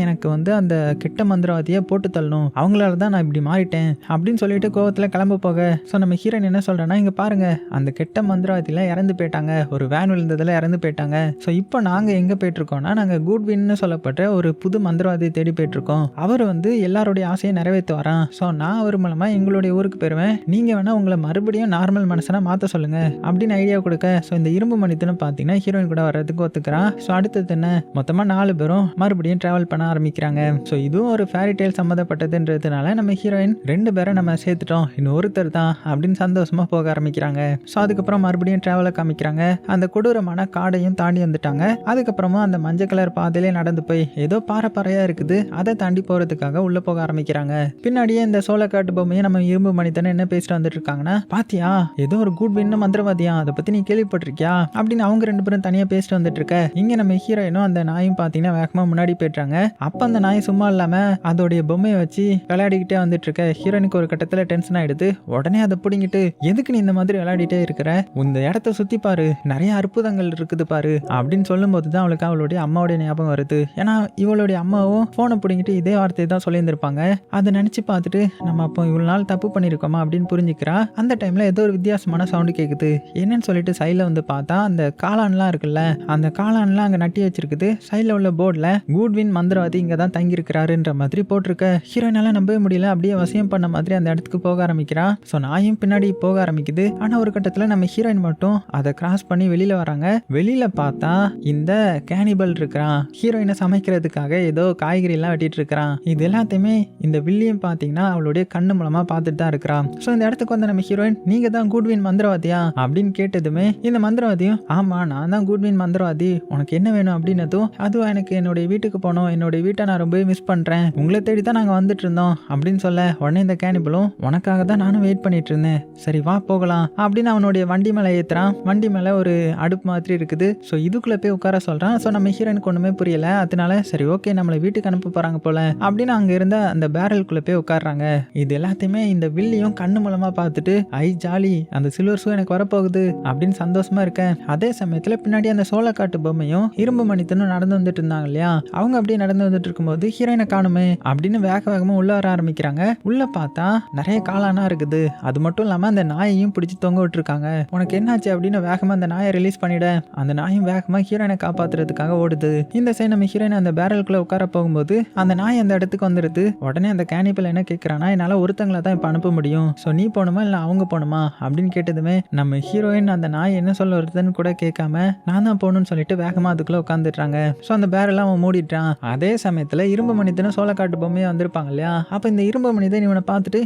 எனக்கு வந்து அந்த கெட்ட மந்திரவாதியை போட்டு தள்ளணும், அவங்களால தான் நான் இப்படி மாறிட்டேன் அப்படின்னு சொல்லிட்டு கோவத்தில் கிளம்ப போக. ஸோ நம்ம ஹீரோயின் என்ன சொல்கிறேன்னா, இங்கே பாருங்க அந்த கெட்ட மந்திரவாதியில் இறந்து போயிட்டாங்க, ஒரு வேன் விழுந்ததில் இறந்து போயிட்டாங்க. ஸோ இப்போ நாங்கள் எங்கே போயிட்டுருக்கோம்னா நாங்கள் குட்வின்னு சொல்லப்பட்ட ஒரு புது மந்திரவாதியை தேடி போயிட்டுருக்கோம். அவர் வந்து எல்லாருடைய ஆசையை நிறைவேற்ற வரான். ஸோ நான் அவர் மூலமாக எங்களுடைய ஊருக்கு போயிடுவேன், நீங்கள் வேணால் உங்களை மறுபடியும் நார்மல் மனுஷனாக மாற்ற சொல்லுங்கள் அப்படின்னு ஐடியா கொடுக்க. ஸோ இந்த இரும்பு மனிதனும் பார்த்தீங்கன்னா ஹீரோயின் கூட வர்றதுக்கு ஒத்துக்கிறான். ஸோ அடுத்தது என்ன, மொத்தமாக 4 பேரும் மறுபடியும் ட்ராவல் பண்ண ஆரம்பிக்கிறாங்க. ஸோ இதுவும் ஒரு ஃபேரி டெய்ல் சம்மந்தப்பட்டதுன்றதுனால நம்ம ஹீரோயின் 2 பேரை நம்ம சேர்த்துட்டோம், இன்னும் ஒருத்தர் தான் அப்படின்னு சந்தோஷமாக போக ஆரம்பிக்கிறாங்க. ஸோ அதுக்கப்புறம் மறுபடியும் ட்ராவலை காமிக்கிறாங்க. அந்த கொடூரமான காடையும் தாண்டி வந்துட்டாங்க. அதுக்கப்புறமா அந்த மஞ்சள் கலர் பாதையிலே நடந்து போய் ஏதோ பாறையா இருக்குது, அதை தாண்டி போறதுக்காக உள்ள போக ஆரம்பிக்கிறாங்க. பின்னாடியே இந்த சோளக்காட்டு பொம்மையை நம்ம இரும்பு மனிதனை என்ன பேசிட்டு வந்துட்டு இருக்காங்கன்னா, பாத்தியா ஏதோ ஒரு குட் வின்னு மந்திரவாதியா, அதை பத்தி நீ கேள்விப்பட்டிருக்கியா அப்படின்னு அவங்க 2 பேரும் தனியா பேசிட்டு வந்துட்டு இருக்க. இங்க நம்ம ஹீரோயினும் அந்த நாயும் பாத்தீங்கன்னா வேகமா முன்னாடி போயிட்டாங்க. அப்ப அந்த நாய் சும்மா இல்லாம அதோடைய பொம்மையை வச்சு விளையாடிக்கிட்டே வந்துட்டு இருக்க. ஹீரோயினுக்கு ஒரு கட்டத்துல டென்ஷன் ஆயிடுது. உடனே அதை பிடிங்கிட்டு எதுக்கு நீ இந்த மாதிரி விளையாடிட்டே இருக்கிற, இந்த இடத்த சுத்தி பாரு, நிறைய அற்புதங்கள் இருக்குது பாரு அப்படின்னு சொல்லும் போதுதான் அவளுக்கு அவளுடைய அம்மாவுடைய ஞாபகம் வருது. ஏன்னா இவளுடைய அம்மாவும் போனை பிடிங்கிட்டு இதே வார்த்தையை தான் சொல்லியிருந்திருப்பாங்க. அதை நினைச்சு பார்த்துட்டு நம்ம அப்போ இவ்வளவு நாள் தப்பு பண்ணிருக்கோமா அப்படின்னு புரிஞ்சுக்கிறா. அந்த டைம்ல ஏதோ ஒரு வித்தியாசமான சவுண்டு கேக்குது. என்னன்னு சொல்லிட்டு சைட்ல வந்து பார்த்தா அந்த காளான்லாம் இருக்குல்ல, அந்த காளான்லாம் அங்க நட்டி வச்சிருக்குது. சைட்ல உள்ள போர்ட்ல குட்வின் மந்திரவாதி இங்க தான் தங்கி இருக்கிறாருன்ற மாதிரி போட்டிருக்க. ஹீரோயினால நம்பவே முடியல, அப்படியே வசியம் பண்ண மாதிரி அந்த இடத்துக்கு போக ஆரம்பிக்கிறா. ஸோ நாயும் பின்னாடி போக ஆரம்பிக்குது. ஆனா ஒரு கட்டத்துல நம்ம ஹீரோயின் மட்டும் அதை கிராஸ் பண்ணி வெளியில வராங்க. வெளியில பார்த்தா இந்த கேனிபல் இருக்கிறான், ஹீரோயினை சமைக்கிறதுக்காக ஏதோ காய்கறி எல்லாம் வெட்டிட்டு இருக்கிறான். இது எல்லாத்தையுமே இந்த வில்லியம் பாத்தீங்கன்னா அவளுடைய கண்ணு மூலமா பார்த்துட்டு தான் இருக்கிறான். ஸோ இந்த இடத்துக்கு வந்து நம்ம ஹீரோயின் நீங்க தான் குட்வின் மந்திரவாதியா அப்படின்னு கேட்டதுமே இந்த மந்திரவாதியும் ஆமா நான் தான் குட்வின் மந்திரவாதி, உனக்கு என்ன வேணும் அப்படின்னதும் அதுவும் எனக்கு என்னுடைய வீட்டுக்கு போனோம், என்னுடைய வீட்டை நான் ரொம்பவே மிஸ் பண்றேன், உங்களை தேடி தான் நாங்க வந்துட்டு இருந்தோம் அப்படின்னு சொல்ல. உடனே இந்த கேனிபலும் உனக்காக தான் நானும் வெயிட் பண்ணிட்டு இருந்தேன், சரி வா போகலாம் அப்படின்னு அவனுடைய வண்டி மேல ஏத்துறான். வண்டி மேல ஒரு அடுப்பு மாதிரி இருக்குது. ஸோ இதுக்குள்ள போய் உட்கார சொல்றான். ஸோ நம்ம ஹீரோனுக்கு ஒண்ணுமே புரியல. அதனால சரி ஓகே நம்மளை வீட்டுக்கு அனுப்ப போறாங்க போல அப்படின்னு அங்க இருந்த அந்த பேரலுக்குள்ள போய் உட்காடுறாங்க. இது எல்லாத்தையுமே இந்த வில்லியும் கண்ணு மூலமா பார்த்துட்டு ஐ ஜாலி அந்த சில்வர் ஷூ எனக்கு வரப்போகுது அப்படின்னு சந்தோஷமா இருக்கேன். அதே சமயத்துல பின்னாடி அந்த சோளக்காட்டு பொம்மையும் இரும்பு மனிதனும் நடந்து வந்துட்டு இருந்தாங்க இல்லையா, அவங்க அப்படியே நடந்து வந்துட்டு இருக்கும்போது ஹீரோயினை காணுமே அப்படின்னு வேகமா உள்ள வர ஆரம்பிக்கிறாங்க. உள்ள பார்த்தா நிறைய காளானா இருக்குது. அது மட்டும் இல்லாம அந்த நாயையும் பிடிச்சி தொங்க விட்டுருக்காங்க. உனக்கு என்னாச்சு அப்படின்னு வேகமா அந்த நாயை ரிலீஸ் பண்ணிட அந்த நாயும் வேகமா ஹீரோயினை காப்பாத்துறதுக்காக ஓடுது. இந்த சைடு நம்ம ஹீரோயின் அந்த பேரலுக்குள்ள உட்கார போகும்போது அந்த நாய் அந்த இடத்துக்கு வந்துடுது. உடனே அந்த கேனிபல் என்ன கேட்கறானா, என்னால ஒருத்தங்களை தான் இப்ப அனுப்ப முடியும், சோ நீ போகணுமா இல்ல அவங்க போகணுமா அப்படின்னு கேட்டதுமே நம்ம ஹீரோயின் அந்த நாய் என்ன சொல்ல வருதுன்னு கூட கேட்காம நான் தான் போகணும்னு சொல்லிட்டு வேகமா அதுக்குள்ள உட்காந்துட்டாங்க. ஸோ அந்த பேரெல்லாம் அவன் மூடிட்டான். அதே சமயத்துல இரும்பு மனிதனும் சோளக்காட்டு பொம்மையும் வந்திருப்பாங்க இல்லையா, அப்ப இந்த இரும்பு மனிதன் இவனை பார்த்துட்டு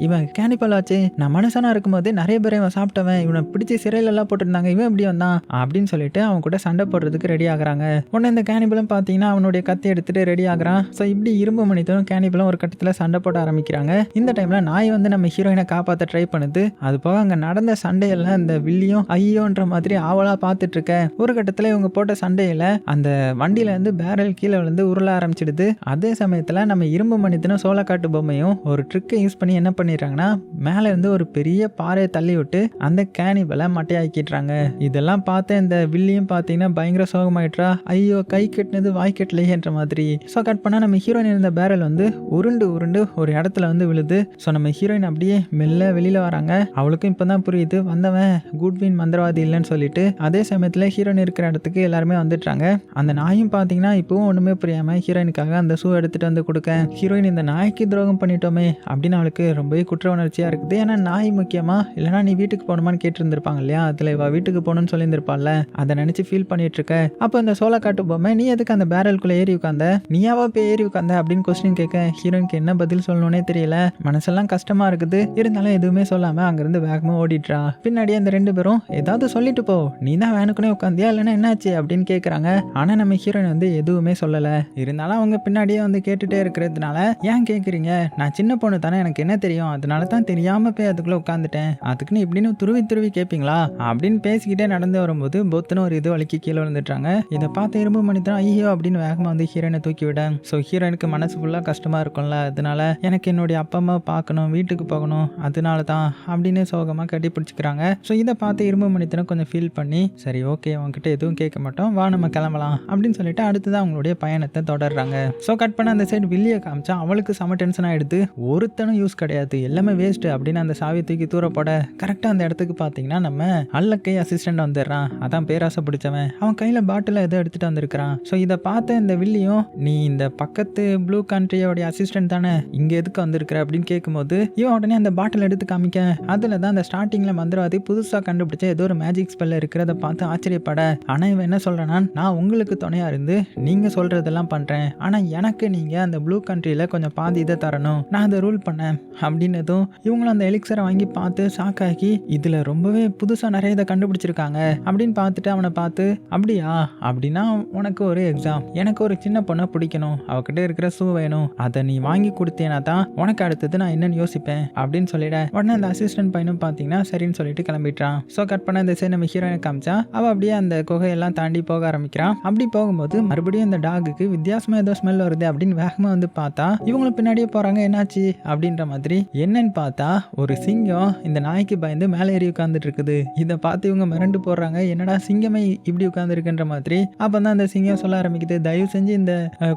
இவன் கேனிபல் ஆச்சு, நான் மனுஷனா இருக்கும்போது நிறைய பேரை இவன் சாப்பிட்டவன், இவனை பிடிச்சி சிறையில எல்லாம் போட்டுருந்தாங்க, இவன் எப்படி வந்தான் அப்படின்னு சொல்லிட்டு அவன் கூட சண்டை போடுறதுக்கு ரெடி ஆகுறாங்க. உடனே இந்த கேனிபலும் பார்த்தீங்கன்னா அவனுடைய கத்தி எடுத்துட்டு ரெடி ஆகுறான். ஸோ இப்படி இரும்பு மனிதனும் கேனிபலும் ஒரு கட்டத்தில் சண்டை போட ஆரம்பிக்கிறாங்க. இந்த டைம்ல நாய் வந்து நம்ம ஹீரோயினை காப்பாற்ற ட்ரை பண்ணுது. அது போக அங்கே நடந்த சண்டையெல்லாம் இந்த வில்லியும் ஐயோன்ற மாதிரி ஆவலா பார்த்துட்டு இருக்க. ஒரு கட்டத்தில் இவங்க போட்ட சண்டையில அந்த வண்டியில இருந்து பேரல் கீழே விழுந்து உருள ஆரம்பிச்சிடுது. அதே சமயத்தில் நம்ம இரும்பு மனிதனும் சோளக்காட்டு பொம்மையும் ஒரு ட்ரிக்கை யூஸ் பண்ணி என்ன பண்ணிடுறாங்கன்னா மேல இருந்து ஒரு பெரிய பாறையை தள்ளி விட்டு அந்த கேனிபலை மட்டையாக்கிடுறாங்க. இதெல்லாம் பார்த்து இந்த வில்லியும் பார்த்தீங்கன்னா பயங்கர சோகமாயிட்டா, ஐயோ கை கட்டினது வாய் கட்டலையேன்ற மாதிரி. ஸோ கட் பண்ணா நம்ம ஹீரோயின் இருந்த பேரல் வந்து உருண்டு உருண்டு ஒரு இடத்துல வந்து விழுது. ஸோ நம்ம ஹீரோயின் அப்படியே மெல்ல வெளியில வராங்க. அவளுக்கும் இப்பதான் புரியுது வந்தவன் குட்வின் மந்திரவாதி இல்லைன்னு சொல்லிட்டு. அதே சமயத்துல ஹீரோயின் இருக்கிற இடத்துக்கு எல்லாருமே வந்துட்டாங்க. அந்த நாயும் பார்த்தீங்கன்னா இப்பவும் ஒண்ணுமே புரியாம ஹீரோயினுக்காக அந்த ஷூ எடுத்துட்டு வந்து கொடுக்க, ஹீரோயின் இந்த நாய்க்கு துரோகம் பண்ணிட்டோமே அப்படின்னு அவளுக்கு ரொம்பவே குற்ற உணர்ச்சியா இருக்குது. ஏன்னா நாய் முக்கியமா இல்லைன்னா நீ வீட்டுக்கு போகணுமான்னு கேட்டிருந்திருப்பாங்க இல்லையா, அதுல இவ வீட்டுக்கு போகணும்னு சொல்லியிருந்திருப்பாள்ல, அதை நினைச்சு ஃபீல் பண்ணிட்டு இருக்க. அப்போ இந்த சோளக்காட்டு பொம்மை நீ எதுக்கு அந்த பேரலுக்குள்ள ஏறி உட்காந்த, நீயாவா போய் ஏறி உட்காந்த அப்படின்னு கொஸ்டின் கேட்க ஹீரோயினுக்கு என்ன பதில் சொல்லணும்னே தெரியல. மனசெல்லாம் கஷ்டமா இருக்குது. இருந்தாலும் எதுவுமே சொல்லாம அங்கிருந்து வேகமா ஓடிடுறா. பின்னாடியே அந்த ரெண்டு பேரும் ஏதாவது சொல்லிட்டு போ, நீ தான் வேனுக்குனே உட்காந்தியா இல்லைன்னா என்னாச்சு அப்படின்னு கேட்கறாங்க. ஆனா நம்ம ஹீரோயின் வந்து எதுவுமே சொல்லல. இருந்தாலும் அவங்க பின்னாடியே வந்து கேட்டுட்டே இருக்கிறதுனால ஏன் கேட்குறீங்க, நான் சின்ன பொண்ணு தானே, எனக்கு என்ன தெரியும், அதனால தான் தெரியாம போய் அதுக்குள்ள உட்காந்துட்டேன், அதுக்குன்னு இப்படின்னு துருவி துருவி கேட்பீங்களா அப்படின்னு பேசிக்கிட்டே நடந்து வரும்போது பொத்துன்னு ஒரு இது வலிக்கு கீழே விழுந்துட்டாங்க. இதை பார்த்து இரும்பு மனிதன் ஐயோ அப்படின்னு வேகமா வந்து ஹீரோயினை தூக்கி விட. ஸோ ஹீரோயினுக்கு மனசு ஃபுல்லாக கஷ்டமா இருக்கும்ல, அதனால எனக்கு என்னுடைய அப்பா அம்மா பார்க்கணும், வீட்டுக்கு போகணும், அதனால தான் அப்படின்னு சோகமாக கட்டி பிடிச்சிக்கிறாங்க. ஸோ இதை பார்த்து இரும்பு மனிதனை கொஞ்சம் ஃபீல் பண்ணி சரி ஓகே உங்ககிட்ட எதுவும் கேட்க மாட்டோம், வா நம்ம கிளம்பலாம் அப்படின்னு சொல்லிட்டு அடுத்ததான் அவங்களுடைய பயணத்தை தொடர்றாங்க. ஸோ கட் பண்ண அந்த சைடு வில்லியை காமிச்சா அவளுக்கு செம டென்ஷன் ஆயிடுது. ஒருத்தனும் யூஸ் கிடையாது, எல்லாமே வேஸ்ட் அப்படின்னு அந்த சாவி தூக்கி தூர போட கரெக்டாக அந்த இடத்துக்கு பார்த்தீங்கன்னா நம்ம அல்லக்கை அசிஸ்டன்ட் வந்துடுறான். அதான் பேராசை பிடிச்சவன். அவன் கையில் பாட்டில் ஏதோ எடுத்துட்டு வந்திருக்கிறான். ஸோ இதை பார்த்த இந்த வில்லியும் நீ இந்த பக்கத்து ப்ளூ கண்ட்ரியோடைய அசிஸ்டன்ட் தானே, இங்க எதுக்கு வந்திருக்கிற அப்படின்னு கேட்கும்போது இவன் உடனே அந்த பாட்டில் எடுத்து காமிக்க அதில் தான் அந்த ஸ்டார்டிங்ல மந்திரவாதி புதுசாக கண்டுபிடிச்ச ஏதோ ஒரு மேஜிக் ஸ்பெல் இருக்கிறத பார்த்து ஆச்சரியப்பட. ஆனால் இவன் என்ன சொல்றானா, நான் உங்களுக்கு துணையா இருந்து நீங்க சொல்றதெல்லாம் பண்றேன், ஆனா எனக்கு நீங்க அந்த ப்ளூ கண்ட்ரியில கொஞ்சம் பாதி இதை தரணும், நான் அதை ரூல் பண்ணேன் அப்படின்னதும் இவங்களும் அந்த எலிக்சரை வாங்கி பார்த்து ஷாக் ஆகி இதுல ரொம்பவே புதுசா நிறைய இதை கண்டுபிடிச்சிருக்காங்க அப்படின்னு பார்த்துட்டு அவனை பார்த்து அப்படியா, அப்படின்னா உனக்கு ஒரு எக்ஸாம், எனக்கு ஒரு சின்ன பொண்ணை பிடிக்கணும், அவகிட்ட இருக்கிற ஷூ வேணும், அதை நீ வாங்கி கொடுத்தேனா தான் உனக்கு அடுத்தது நான் என்னன்னு யோசிப்பேன் அப்படின்னு சொல்லிட. உடனே அந்த அசிஸ்டன்ட் பையனும் பார்த்தீங்கன்னா சரின்னு சொல்லிட்டு கிளம்பிட்டான். ஸோ கட் பண்ண இந்த சைடு நம்ம ஹீரோயினை காமிச்சா அவள் அப்படியே அந்த குகையெல்லாம் தாண்டி போக ஆரம்பிக்கிறான். அப்படி போகும்போது மறுபடியும் அந்த டாகுக்கு வித்தியாசமா ஏதோ ஸ்மெல் வருது அப்படின்னு வேகமா வந்து பார்த்தா இவங்களும் பின்னாடியே போறாங்க. என்னாச்சு அப்படின்ற மாதிரி என்னன்னு பார்த்தா ஒரு சிங்கம் இந்த நாய்க்கு பயந்து மேலே ஏறி உட்கார்ந்துட்டு இருக்குது. இதை பார்த்து இவங்க மிரண்டு போடுறாங்க, என்னடா சிங்கமே இப்படி உட்கார்ந்துருக்குன்ற மாதிரி. அப்பதான் அந்த சிங்கம் சொல்ல ஆரம்பிக்குது, தயவு செஞ்சு இந்த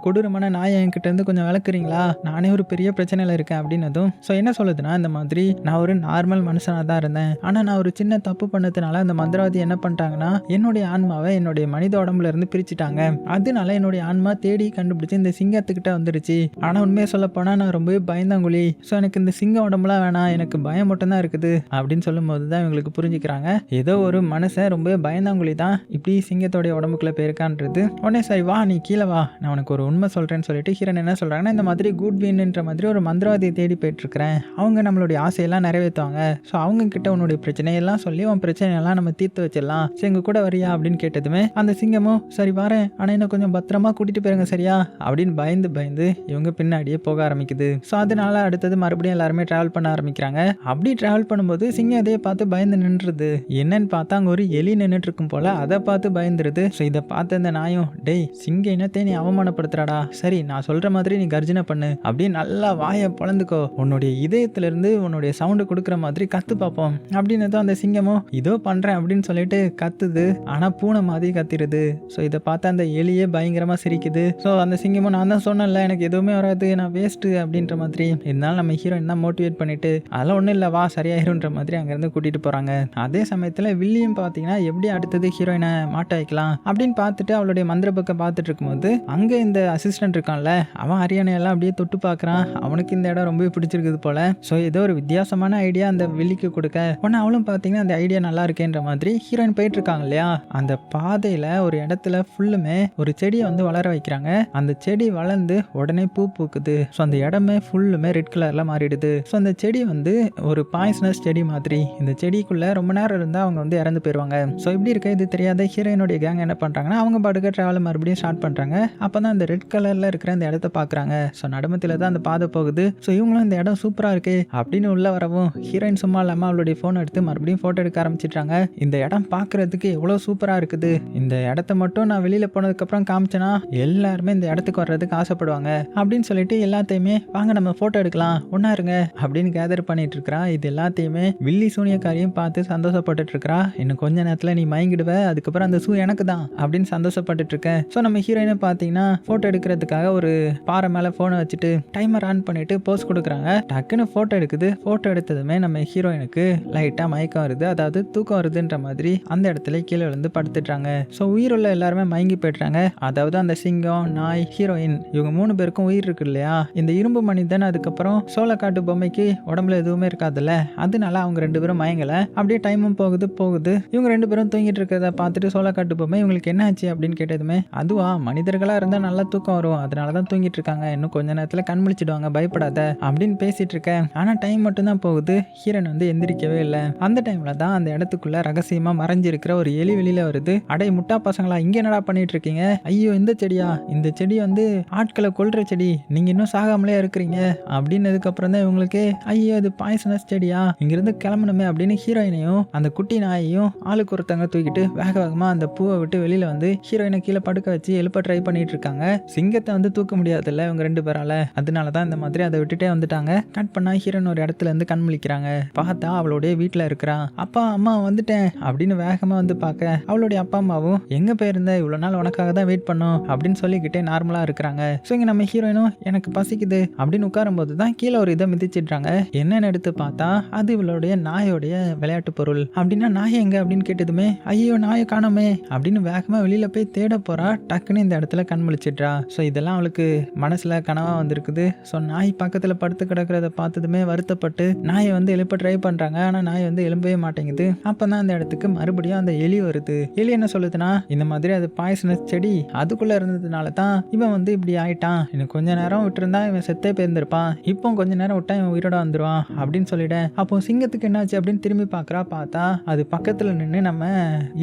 கொடூரமான நாயை என்கிட்ட இருந்து கொஞ்சம் விளக்குறீங்களா, நானே ஒரு பெரிய பிரச்சனையில இருக்கேன் அப்படின்னதும். ஸோ என்ன சொல்லுதுன்னா, இந்த மாதிரி நான் ஒரு நார்மல் மனுஷனாக தான் இருந்தேன், ஆனால் நான் ஒரு சின்ன தப்பு பண்ணதுனால அந்த மந்திரவாதி என்ன பண்ணிட்டாங்கன்னா என்னுடைய ஆன்மாவை என்னுடைய மனித உடம்புல இருந்து பிரிச்சுட்டாங்க. அதனால என்னுடைய ஆன்மா தேடி கண்டுபிடிச்சு இந்த சிங்கத்துக்கிட்ட வந்துருச்சு. ஆனால் உண்மையை சொல்ல போனா நான் ரொம்பவே பயந்தாங்குழி. ஸோ எனக்கு இந்த சிங்கம் உடம்புலாம் வேணாம், எனக்கு பயம் மட்டும்தான் இருக்குது அப்படின்னு சொல்லும் போது தான் இவங்களுக்கு புரிஞ்சுக்கிறாங்க ஏதோ ஒரு மனுஷன் ரொம்பவே பயந்தாங்குழி தான் இப்படி சிங்கத்தோடைய உடம்புக்குள்ள போயிருக்கான்றது. உடனே சரி வா நீ கீழே வா, நான் உனக்கு ஒரு உண்மை சொல்றேன்னு சொல்லிட்டு ஹீரோன் என்ன சொல்றாங்கன்னா, இந்த மாதிரி குட்வின்ன்ற மாதிரி ஒரு மந்திரவாதியை தேடி போயிட்டு இருக்கிறேன், அவங்க நம்மளுடைய ஆசையெல்லாம் நிறைவேற்றுவாங்க, ஸோ அவங்க கிட்ட உன்னுடைய பிரச்சனையெல்லாம் சொல்லி உன் பிரச்சனையெல்லாம் நம்ம தீர்த்து வச்சிடலாம், சரி எங்க கூட வரியா அப்படின்னு கேட்டதுமே அந்த சிங்கமும் சரி வரேன், ஆனால் இன்னும் கொஞ்சம் பத்திரமா கூட்டிட்டு போயிருங்க சரியா அப்படின்னு பயந்து பயந்து இவங்க பின்னாடியே போக ஆரம்பிக்குது. ஸோ அதனால அடுத்தது மறுபடியும் எல்லாருமே டிராவல் பண்ண ஆரம்பிக்கிறாங்க. அப்படி டிராவல் பண்ணும்போது சிங்கம் அதையே பார்த்து பயந்து நின்றுது. என்னன்னு பார்த்தா அங்கே ஒரு எலி நின்றுட்டு இருக்கும் போல, அதை பார்த்து பயந்துருது. ஸோ இதை பார்த்து அந்த நாயும் டேய் சிங்க இனத்தை நீ அவமானப்படுத்துறாடா, சரி நான் சொல்ற மாதிரி நீ கர்ஜனை பண்ணு, அப்படியே நல்லா வாயை பொழந்துக்கோ, உன்னுடைய இதயத்திலிருந்து உன்னுடைய சவுண்டு கொடுக்குற மாதிரி கத்து பார்ப்போம் அப்படின்னு தான் அந்த சிங்கமும் இதோ பண்றேன் அப்படின்னு சொல்லிட்டு கத்துது. ஆனா பூனை மாதிரி கத்திருது. ஸோ இதை பார்த்து அந்த எலியே பயங்கரமா சிரிக்குது. ஸோ அந்த சிங்கமும் நான் தான் சொன்னேன்ல எனக்கு எதுவுமே வராது, நான் வேஸ்ட் அப்படின்ற மாதிரி. இருந்தாலும் நம்ம ஹீரோயின் தான் மோட்டிவேட் பண்ணிட்டு அதெல்லாம் ஒன்றும் இல்லை வா சரியாயிருன்ற மாதிரி அங்கேருந்து கூட்டிட்டு போறாங்க. அதே சமயத்தில் வில்லியம் பார்த்தீங்கன்னா எப்படி அடுத்தது ஹீரோயினை மாட்ட வைக்கலாம் அப்படின்னு பார்த்துட்டு அவளுடைய மந்திர பக்கம் பார்த்துட்டு இருக்கும்போது அங்கே இந்த அசிஸ்டன்ட் இருக்கான்ல அவன் ஹரியானையெல்லாம் அப்படியே தொட்டு பார்க்குறான். அவனுக்கு இந்த இடம் ரொம்ப பிடிச்சிருக்குது போல. ஸோ ஏதோ ஒரு வித்தியாசமான ஐடியா அந்த வில்லிக்கு கொடுக்க உடனே அவளும் பார்த்தீங்கன்னா அந்த ஐடியா நல்லா இருக்கேன்ற மாதிரி ஹீரோயின் போயிட்டு இருக்காங்க இல்லையா, அந்த பாதையில் ஒரு இடத்துல ஃபுல்லுமே ஒரு செடியை வந்து வளர வைக்கிறாங்க. அந்த செடி வளர்ந்து உடனே பூ பூக்குது. ஸோ அந்த இடமே ஃபுல்லுமே ரெட் கலரில் மாறிடுது. ஸோ அந்த செடி வந்து ஒரு பாய்சனஸ் செடி மாதிரி. இந்த செடிக்குள்ள ரொம்ப நேரம் இருந்தால் அவங்க வந்து இறந்து போயிடுவாங்க. ஸோ இப்படி இருக்க இது தெரியாத ஹீரோயினுடைய கேங் என்ன பண்ணுறாங்கன்னா அவங்க பாட்டுக்கு ட்ராவலை மறுபடியும் ஸ்டார்ட் பண்ணுறாங்க. அப்போ தான் அந்த ரெட் கலரில் இருக்கிற அந்த இடத்த பார்க்குறாங்க. ஸோ நடுமத்தில் தான் அந்த பாதை போகுது. ஸோ இவங்களும் இந்த இடம் சூப்பராக இருக்கு அப்படின்னு உள்ள வரவும் ஹீரோயின் சும்மா இல்லாமல் அவளுடைய ஃபோன் எடுத்து மறுபடியும் ஃபோட்டோ எடுக்க ஆரம்பிச்சிட்டாங்க. இந்த இடம் பார்க்கறதுக்கு எவ்வளோ சூப்பராக இருக்குது. இந்த இடத்த மட்டும் நான் வெளியில் போனதுக்கப்புறம் காமிச்சேன்னா எல்லாருமே இந்த இடத்துக்கு வர்றதுக்கு ஆசைப்படுவாங்க அப்படின்னு சொல்லிட்டு எல்லாத்தையுமே வாங்க நம்ம ஃபோட்டோ எடுக்கலாம் ஒன்றா இருங்க அப்படின்னு கேதர் பண்ணிட்டு இருக்கிறா. இது எல்லாத்தையுமே வில்லி சூனியக்காரியும் பார்த்து சந்தோஷப்பட்டுட்டு இருக்கிறா. இன்னும் கொஞ்ச நேரத்தில் நீ மயங்கிடுவ, அதுக்கப்புறம் அந்த ஷூ எனக்கு தான் அப்படின்னு சந்தோஷப்பட்டுட்டு இருக்கேன். ஸோ நம்ம ஹீரோயினை பார்த்தீங்கன்னா ஃபோட்டோ எடுக்கிறதுக்காக ஒரு பாறை மேலே ஃபோனை வச்சுட்டு டைமர் ஆன் பண்ணிட்டு போஸ் கொடுக்குறாங்க. டக்குன்னு ஃபோட்டோ எடுக்குது. ஃபோட்டோ எடுத்ததுமே நம்ம ஹீரோயினுக்கு லைட்டாக மயக்கம் வருது, அதாவது தூக்கம் வருதுன்ற மாதிரி அந்த இடத்துல கீழே விழுந்து படுத்துட்டாங்க. ஸோ உயிருள்ள எல்லாருமே மயங்கி போய்ட்றாங்க. அதாவது அந்த சிங்கம், நாய், ஹீரோயின் இவங்க 3 பேருக்கும் உயிர் இருக்கு இல்லையா. இந்த இரும்பு மனிதன் அதுக்கப்புறம் சோளக்காட்டு பொம்மைக்கு உடம்புல எதுவுமே இருக்காதுல்ல, அதனால அவங்க 2 பேரும் மயங்கல. அப்படியே டைமும் போகுது. இவங்க 2 பேரும் தூங்கிட்டு இருக்கிறத பார்த்துட்டு சோளக்காட்டு பொம்மை இவங்களுக்கு என்ன ஆச்சு அப்படின்னு கேட்டதுமே அதுவா மனிதர்களா இருந்தா நல்லா தூக்கம் வரும், அதனாலதான் தூங்கிட்டு இருக்காங்க, இன்னும் கொஞ்ச நேரத்துல கண் முழிச்சிடுவாங்க, பயப்படாத அப்படின்னு பேசிட்டு இருக்கேன். ஆனா டைம் மட்டும் தான் போகுது. ஹீரோன் வந்து எந்திரிக்கவே இல்லை. அந்த டைம்ல தான் அந்த இடத்துக்குள்ள ரகசியமா மறைஞ்சிருக்கிற ஒரு எலி வெளியில வருது. அடே முட்டா பசங்களா, இங்க என்னடா பண்ணிட்டு இருக்கீங்க? ஐயோ இந்த செடியா? இந்த செடி வந்து ஆட்களை கொல்ற செடி, நீங்க இன்னும் சாகாமலே இருக்கிறீங்க அப்படின்னதுக்கு அப்புறம் தான் இவங்களுக்கு ஐயோ இது பாய்சனஸ் செடியா, இங்கிருந்து கிளம்பணுமே அப்படின்னு ஹீரோயினையும் அந்த குட்டி நாயையும் ஆளுக்கு ஒருத்தங்க தூக்கிட்டு வேக வேகமா அந்த பூவை விட்டு வெளியில வந்து ஹீரோயினை கீழே படுக்க வச்சு எழுப்ப ட்ரை பண்ணிட்டு இருக்காங்க. சிங்கத்தை வந்து தூக்க முடியாதுல்ல இவங்க 2 பேரால, அதனாலதான் இந்த மாதிரி அதை விட்டுட்டே வந்துட்டாங்க. கட் பண்ணா ஹீரோயின் ஒரு இடத்துல இருந்து கண் முழிக்கிறாங்க. பார்த்தா அவளுடைய வீட்டுல இருக்கிறான். அப்பா அம்மா வந்துட்டேன் அப்படின்னு வேகமா வந்து பார்க்க அவளுடைய அப்பா அம்மாவும் எங்க போயிருந்த, இவ்வளவு நாள் உனக்காக தான் வெயிட் பண்ணோம் அப்படின்னு சொல்லிக்கிட்டே நார்மலா இருக்கிறாங்க. ஸோ இங்க நம்ம ஹீரோயினும் எனக்கு பசிக்குது அப்படின்னு உட்காரும் போது தான் கீழே ஒரு இதை மிதிச்சிடுறாங்க. என்னன்னு எடுத்து பார்த்தா அது இவளுடைய நாயோடைய விளையாட்டு பொருள். அப்படின்னா நாய் எங்க அப்படின்னு கேட்டதுமே ஐயோ நாயை காணோமே அப்படின்னு வேகமா வெளியில போய் தேட போறா. டக்குன்னு இந்த இடத்துல கண் முழிச்சிடுறா. ஸோ இதெல்லாம் அவளுக்கு மனசுல கனவா வந்திருக்குது. ஸோ நாய் பக்கத்துல படுத்து கிடக்கிறத பார்த்ததுமே வருத்தப்பட்டு நாயை வந்து எழுப்ப ட்ரை பண்றாங்க. ஆனா நாய் வந்து எழும்பவே மாட்டேங்குது. அப்பதான் அந்த இடத்துக்கு மறுபடியும் அந்த எலி வருது. எலி என்ன சொல்லுதுன்னா இந்த மாதிரி அது பாய்சனஸ் செடி, அதுக்குள்ள இருந்ததுனால தான் இவன் வந்து இப்படி ஆயிட்டான், இன்னும் கொஞ்ச நேரம் விட்டுருந்தா இவன் செத்தே போயிருந்திருப்பான், இப்போ கொஞ்ச நேரம் விட்டா இவன் உயிரோட வந்துருவான் அப்படின்னு சொல்லிட. அப்போ சிங்கத்துக்கு என்னாச்சு அப்படின்னு திரும்பி பார்க்கறா. பார்த்தா அது பக்கத்துல நின்று நம்ம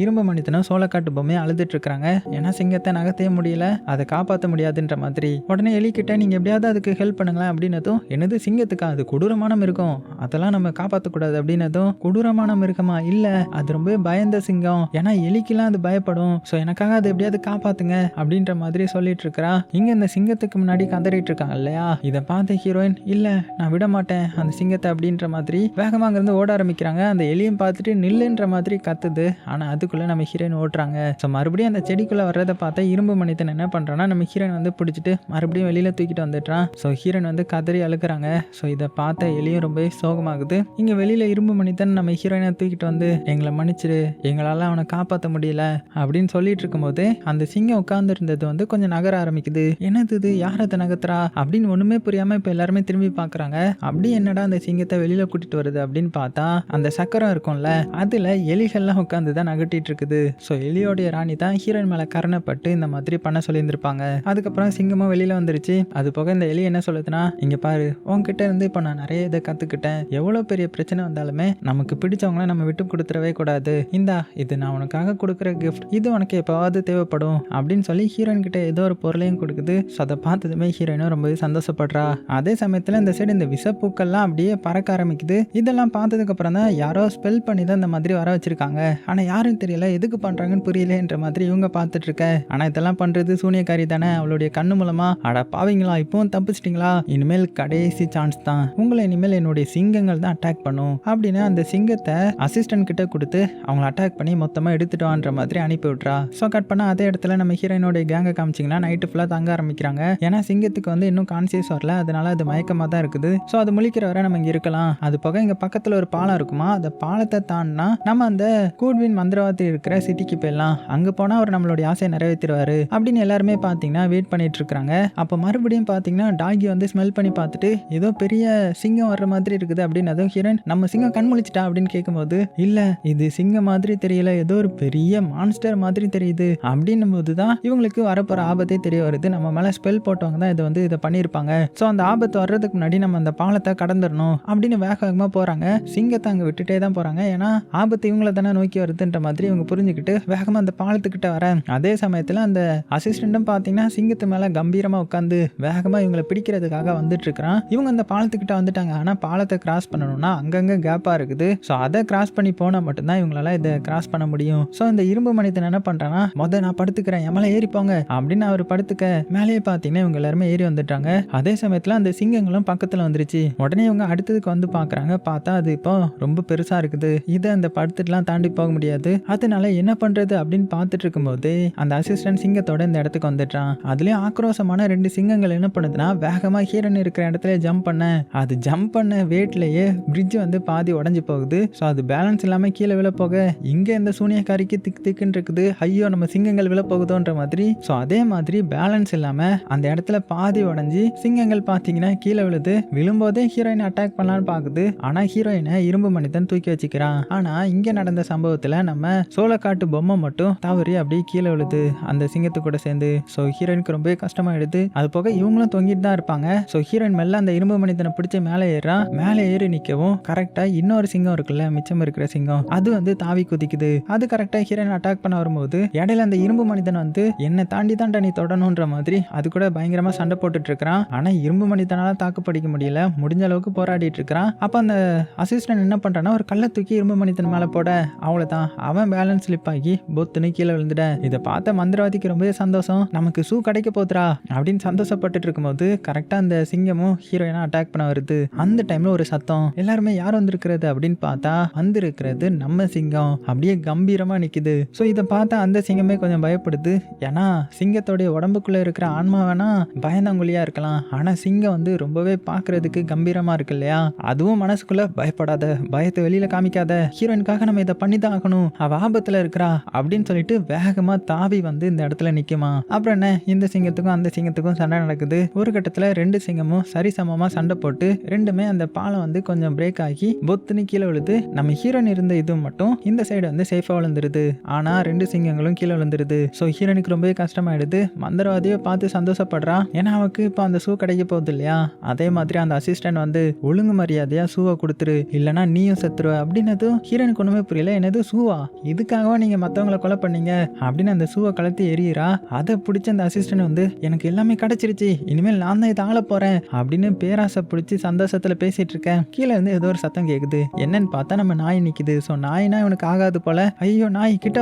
இரும்பு மனிதனும் சோளக்காட்டு பொம்மையை அழுதுட்டு இருக்காங்க. ஏன்னா சிங்கத்தை நகர்த்தவே முடியல, அதை காப்பாற்ற முடியாதுன்ற மாதிரி. உடனே எலிக்கிட்ட நீங்க எப்படியாவது அதுக்கு ஹெல்ப் பண்ணுங்களேன் அப்படின்னதும் என்னது சிங்கத்துக்கா, அது கொடூரமான மிருகம், அதெல்லாம் நம்ம காப்பாற்றக்கூடாது அப்படின்னதும் கொடூரமான மிருகமா, இல்ல அது ரொம்ப பயந்த சிங்கம், ஏன்னா எலிக்கெல்லாம் அது பயப்படும், ஸோ எனக்காக அதை எப்படியாவது காப்பாத்துங்க அப்படின்ற மாதிரி சொல்லிட்டு இருக்கிறா. இங்க இந்த சிங்கத்துக்கு முன்னாடி கதறிட்டு இருக்காங்க இல்லையா, இதை பார்த்த ஹீரோயின் இல்ல நான் விட மாட்டேன் அந்த சிங்கத்தை அப்படின்ற மாதிரி வேகமா அங்கிருந்து ஓட ஆரம்பிக்கிறாங்க. அந்த எலியும் பார்த்துட்டு நில்லுன்ற மாதிரி கத்துது. ஆனா அதுக்குள்ள நம்ம ஹீரோயின் ஓட்டுறாங்க. ஸோ மறுபடியும் அந்த செடிக்குள்ள வர்றதை பார்த்தா இரும்பு மனிதன் என்ன பண்றான்னா நம்ம ஹீரோயின் வந்து பிடிச்சிட்டு மறுபடியும் வெளியில தூக்கிட்டு வந்துட்டான். ஸோ ஹீரோயின் வந்து கதறி அழுக்குறாங்க. ஸோ இதை பார்த்த எலியும் ரொம்ப சோகமாகுது. இங்க வெளியில இரும்பு மனிதன் நம்ம ஹீரோயினை தூக்கிட்டு வந்து எங்களை மன்னிச்சிரு, எங்களால அவனை காப்பாற்ற முடியல அப்படின்னு சொல்லிட்டு இருக்கும்போது அந்த சிங்கம் உட்கார்ந்து இருந்தது வந்து கொஞ்சம் நகர ஆரம்பிக்குது. என்னது இது, யார் அதை நகர்த்துறா அப்படின்னு ஒண்ணுமே புரியாம இப்ப எல்லாருமே திரும்பி பாக்குறாங்க. அப்படி என்னடா அந்த சிங்கத்தை வெளியில கூட்டிட்டு வருது அப்படின்னு பார்த்தா அந்த சக்கரம் இருக்கும்ல, அதுல எலிகள்லாம் உட்காந்து தான் நகட்டிட்டு இருக்குது. ஸோ எலியோடைய ராணி தான் ஹீரோயின் மேல கரணப்பட்டு இந்த மாதிரி பண்ண சொல்லியிருந்திருப்பாங்க. அதுக்கப்புறம் சிங்கமும் வெளியில வந்துருச்சு. அது போக இந்த எலி என்ன சொல்லுதுன்னா இங்க பாரு, உன்கிட்ட இருந்து இப்போ நான் நிறைய இதை கத்துக்கிட்டேன், எவ்வளவு பெரிய பிரச்சனை வந்தாலுமே நமக்கு பிடிச்சவங்கள நம்ம விட்டு கொடுத்துடவே கூடாது, இந்தா இது நான் உனக்காக கொடுக்குற கிஃப்ட், இது உனக்கு எப்பவாவது தேவைப்படும் அப்படின்னு சொல்லி ஹீரோயின் கிட்ட ஏதோ ஒரு பொருளையும் கொடுக்குது. ஸோ அதை பார்த்ததுமே ஹீரோயினும் ரொம்பவே சந்தோஷப்படுறா. அதே சமயத்துல இந்த சைடு இந்த விஷப்பூக்கள்லாம் அப்படியே பறக்க ஆரம்பிக்குது. இதெல்லாம் பார்த்ததுக்கு அப்புறம் தான் யாரோ ஸ்பெல் பண்ணி தான் இந்த மாதிரி வர வச்சிருக்காங்க. ஆனா யாரும் தெரியல, எதுக்கு பண்றாங்கன்னு புரியலன்ற மாதிரி இவங்க பார்த்துட்டு இருக்க. ஆனா இதெல்லாம் பண்றது சூனியக்காரி தானே, அவளுடைய கண்ணு மூலமா. அட பாவீங்களா, இப்பவும் தப்பிச்சிட்டீங்களா, இனிமேல் கடைசி சான்ஸ் தான், உங்களை இனிமேல் என்னுடைய சிங்கங்கள் தான் அட்டாக் பண்ணும் அப்படின்னு அந்த சிங்கத்தை அசிஸ்டன்ட் கிட்ட கொடுத்து அவங்களை அட்டாக் பண்ணி மொத்தமா எடுத்துட்டு வான்ற மாதிரி அனுப்பி விட்றா. ஸோ கட் பண்ணா அதே இடத்துல நம்ம ஹீரோயினோட கேங்கை காமிச்சிங்கன்னா நைட்டு ஃபுல்லாக தங்க ஆரம்பிக்கிறாங்க. ஏன்னா சிங்கத்துக்கு வந்து இன்னும் கான்சியஸ் வரல, அதனால அது மயக்கமாக தான் இருக்குது. ஸோ அது முழிக்கிற வரை நம்ம இங்கே இருக்கலாம். அது போக இங்கே பக்கத்தில் ஒரு பாலம் இருக்குமா, அந்த பாலத்தை தாண்டினா நம்ம அந்த கூட்வின் மந்திரவாதி இருக்கிற சிட்டிக்கு போயிடலாம், அங்கே போனால் அவர் நம்மளுடைய ஆசையை நிறைவேற்றிடுவாரு அப்படின்னு எல்லாருமே பார்த்தீங்கன்னா வெயிட் பண்ணிட்டு இருக்காங்க. அப்போ மறுபடியும் பார்த்தீங்கன்னா டாகி வந்து ஸ்மெல் பண்ணி பார்த்துட்டு ஏதோ பெரிய சிங்கம் வர்ற மாதிரி இருக்குது அப்படின்னு அதுவும் ஹீரோயின் நம்ம சிங்கம் கண் முழிச்சிட்டா அப்படின்னு கேட்கும்போது இல்ல இது சிங்கம் மாதிரி தெரியல, ஏதோ ஒரு பெரிய மான்ஸ்டர் மாதிரி தெரியுது அப்படின்னும் போது தான் இவங்களுக்கு வரப்போற ஆபத்தே தெரிய வருது. நம்ம மேல ஸ்பெல் போட்டவங்க தான் இதை பண்ணியிருப்பாங்க. ஸோ அந்த ஆபத்து வர்றதுக்கு முன்னாடி நம்ம அந்த பாலத்தை கடந்துடணும் அப்படின்னு வேக வேகமாக போகிறாங்க. சிங்கத்தை அங்கே விட்டுட்டே தான் போகிறாங்க. ஏன்னா ஆபத்து இவங்கள தானே நோக்கி வருதுன்ற மாதிரி இவங்க புரிஞ்சுக்கிட்டு வேகமாக அந்த பாலத்துக்கிட்ட வர அதே சமயத்தில் அந்த அசிஸ்டண்ட்டும் பார்த்தீங்கன்னா சிங்கத்து மேலே கம்பீரமாக உட்காந்து வேகமாக இவங்களை பிடிக்கிறதுக்காக வந்துட்டு இருக்கிறான். இவங்க அந்த பாலத்துக்கிட்ட வந்துட்டாங்க. ஆனால் பாலத்தை கிராஸ் பண்ணணும்னா அங்கங்கே கேப்பாக இருக்குது. ஸோ அதை கிராஸ் பண்ணி போனால் மட்டும்தான் இவங்களால இதை கிராஸ் பண்ண முடியும். ஸோ இந்த இரும்பு மனிதன் என்ன பண்ணுறான்னா நான் படுத்துக்கிறேன், என் மேலே ஏறி போங்க அப்படின்னு அவர் படுத்துக்க மேலேயே பார்த்தீங்கன்னா இவங்க எல்லாருமே ஏறி வந்துட்டாங்க. அதே சமயத்தில் அந்த சிங்கங்களும் பக்கத்தில் வந்துருச்சு. உடனே இவங்க அடுத்ததுக்கு வந்து பார்க்குறாங்க. பார்த்தா அது இப்போ ரொம்ப பெருசாக இருக்குது. இதை அந்த படுத்துட்டுலாம் தாண்டி போக முடியாது. அதனால என்ன பண்ணுறது அப்படின்னு பார்த்துட்டு இருக்கும்போது அந்த அசிஸ்டன்ட் சிங்கத்தோட இந்த இடத்துக்கு வந்துட்டான். அதுலேயும் ஆக்ரோஷமான 2 சிங்கங்கள் என்ன பண்ணுதுன்னா வேகமாக ஹீரோன் இருக்கிற இடத்துல ஜம்ப் பண்ண வெயிட்லேயே பிரிட்ஜ் வந்து பாதி உடஞ்சி போகுது. ஸோ அது பேலன்ஸ் இல்லாமல் கீழே விழ போக இங்கே இந்த சூனியக்காரிக்கு திக்குன்னு இருக்குது. ஐயோ நம்ம சிங்கங்கள் விழ போகுதோன்ற மாதிரி. ஸோ அதே மாதிரி பேலன்ஸ் இல்லாமல் அந்த இடத்துல பாதி உடஞ்சி சிங்கங்கள் பார்த்தீங்கன்னா கீழே விழுது. விழும்போதே ஹீரோயினை அட்டாக் பண்ணலான்னு பார்க்குது. ஆனால் ஹீரோயினை இரும்பு மனிதன் தூக்கி வச்சுக்கிறான். ஆனால் இங்கே நடந்த சம்பவத்தில் நம்ம சோளக்காட்டு பொம்மை மட்டும் தவறி அப்படியே கீழே விழுது அந்த சிங்கத்து கூட சேர்ந்து. ஸோ ஹீரோயினுக்கு ரொம்பவே கஷ்டமாயிடுது. அது போக இவங்களும் தொங்கிட்டு தான் இருப்பாங்க. ஸோ ஹீரோயின் மெல்ல அந்த இரும்பு மனிதனை பிடிச்சி மேலே ஏறான். மேலே ஏறி நிற்கவும் கரெக்டாக இன்னொரு சிங்கம் இருக்குல்ல, மிச்சம் இருக்கிற சிங்கம், அது வந்து தாவி குதிக்குது. அது கரெக்டாக ஹீரோயின் அட்டாக் பண்ண வரும்போது இடையில அந்த இரும்பு மனிதன் வந்து என்னை தாண்டி தான்டா நீ தொடணுன்ற மாதிரி அது கூட பயங்கரமா சண்டை போட்டுட்டு இருக்கிறான். ஆனா இரும்பு மனிதனால தாக்கு படிக்க முடியல. முடிஞ்ச அளவுக்கு போராடிட்டு இருக்கிறான். அப்ப அந்த அசிஸ்டன்ட் என்ன பண்றான்னா ஒரு கல்லை தூக்கி இரும்பு மனிதன் மேல போட அவ்வளவுதான் அவன் பேலன்ஸ் ஸ்லிப் ஆகி பொத்துன்னு கீழே விழுந்துட. இதை பார்த்த மந்திரவாதிக்கு ரொம்பவே சந்தோஷம். நமக்கு ஷூ கிடைக்க போதுரா அப்படின்னு சந்தோஷப்பட்டு இருக்கும்போது கரெக்டா அந்த சிங்கமும் ஹீரோயினா அட்டாக் பண்ண வருது. அந்த டைம்ல ஒரு சத்தம். எல்லாருமே யார் வந்திருக்கிறது அப்படின்னு பார்த்தா வந்திருக்கிறது நம்ம சிங்கம் அப்படியே கம்பீரமா நிக்குது. ஸோ இதை பார்த்தா அந்த சிங்கமே கொஞ்சம் பயப்படுது. ஏன்னா சிங்கத்தோடைய உடம்புக்குள்ள இருக்கிற ஆன்மா வேணா பயந்தாங்குழியா இருக்கலாம். ஆனா சிங்கம் வந்து ரொம்பவே பாக்குறதுக்கு கம்பீரமா இருக்கு இல்லையா. அதுவும் மனசுக்குள்ள பயப்படாத, பயத்தை வெளியில காமிக்காத, ஹீரோயினுக்காக நம்ம இதை பண்ணிதான் ஆகணும், அவ ஆபத்துல இருக்கிறா அப்படின்னு சொல்லிட்டு வேகமா தாவி வந்து இந்த இடத்துல நிக்குமா. அப்புறம் என்ன, இந்த சிங்கத்துக்கும் அந்த சிங்கத்துக்கும் சண்டை நடக்குது. ஒரு கட்டத்துல 2 சிங்கமும் சரிசமமா சண்டை போட்டு ரெண்டுமே அந்த பாலம் வந்து கொஞ்சம் பிரேக் ஆகி பொத்துன்னு கீழே விழுது. நம்ம ஹீரோயின் இருந்த இது மட்டும் இந்த சைடு வந்து சேஃபா விழுந்துருது. ஆனா 2 சிங்கங்களும் கீழே விழுந்துருது. ஸோ ஹீரோனுக்கு ரொம்பவே கஷ்டமாயிடுது. மந்திரவாதியை பார்த்து சந்தோஷப்படுறான். ஏன்னா அவனுக்கு இப்போ அந்த ஷூ கிடைக்க போகுது இல்லையா. அதே மாதிரி அந்த அசிஸ்டன்ட் வந்து ஒழுங்கு மரியாதையா ஷூவை கொடுத்துரு, இல்லைன்னா நீயும் செத்துருவ அப்படின்னதும் ஹீரோனுக்கு ஒண்ணுமே புரியல. என்னது ஷூவா, இதுக்காகவா நீங்க மற்றவங்களை கொலை பண்ணீங்க அப்படின்னு அந்த ஷூவை கலத்தி எறிகிறா. அதை பிடிச்ச அந்த அசிஸ்டன்ட் வந்து எனக்கு எல்லாமே கிடைச்சிருச்சு, இனிமேல் நான் தான் இதை ஆள போறேன் அப்படின்னு பேராசை பிடிச்சி சந்தோஷத்துல பேசிட்டு இருக்கேன். கீழே இருந்து ஏதோ ஒரு சத்தம் கேக்குது. என்னன்னு பார்த்தா நம்ம நாய் நிக்குது. ஸோ நாய்னா இவனுக்கு ஆகாது போல. ஐயோ நாய் கிட்ட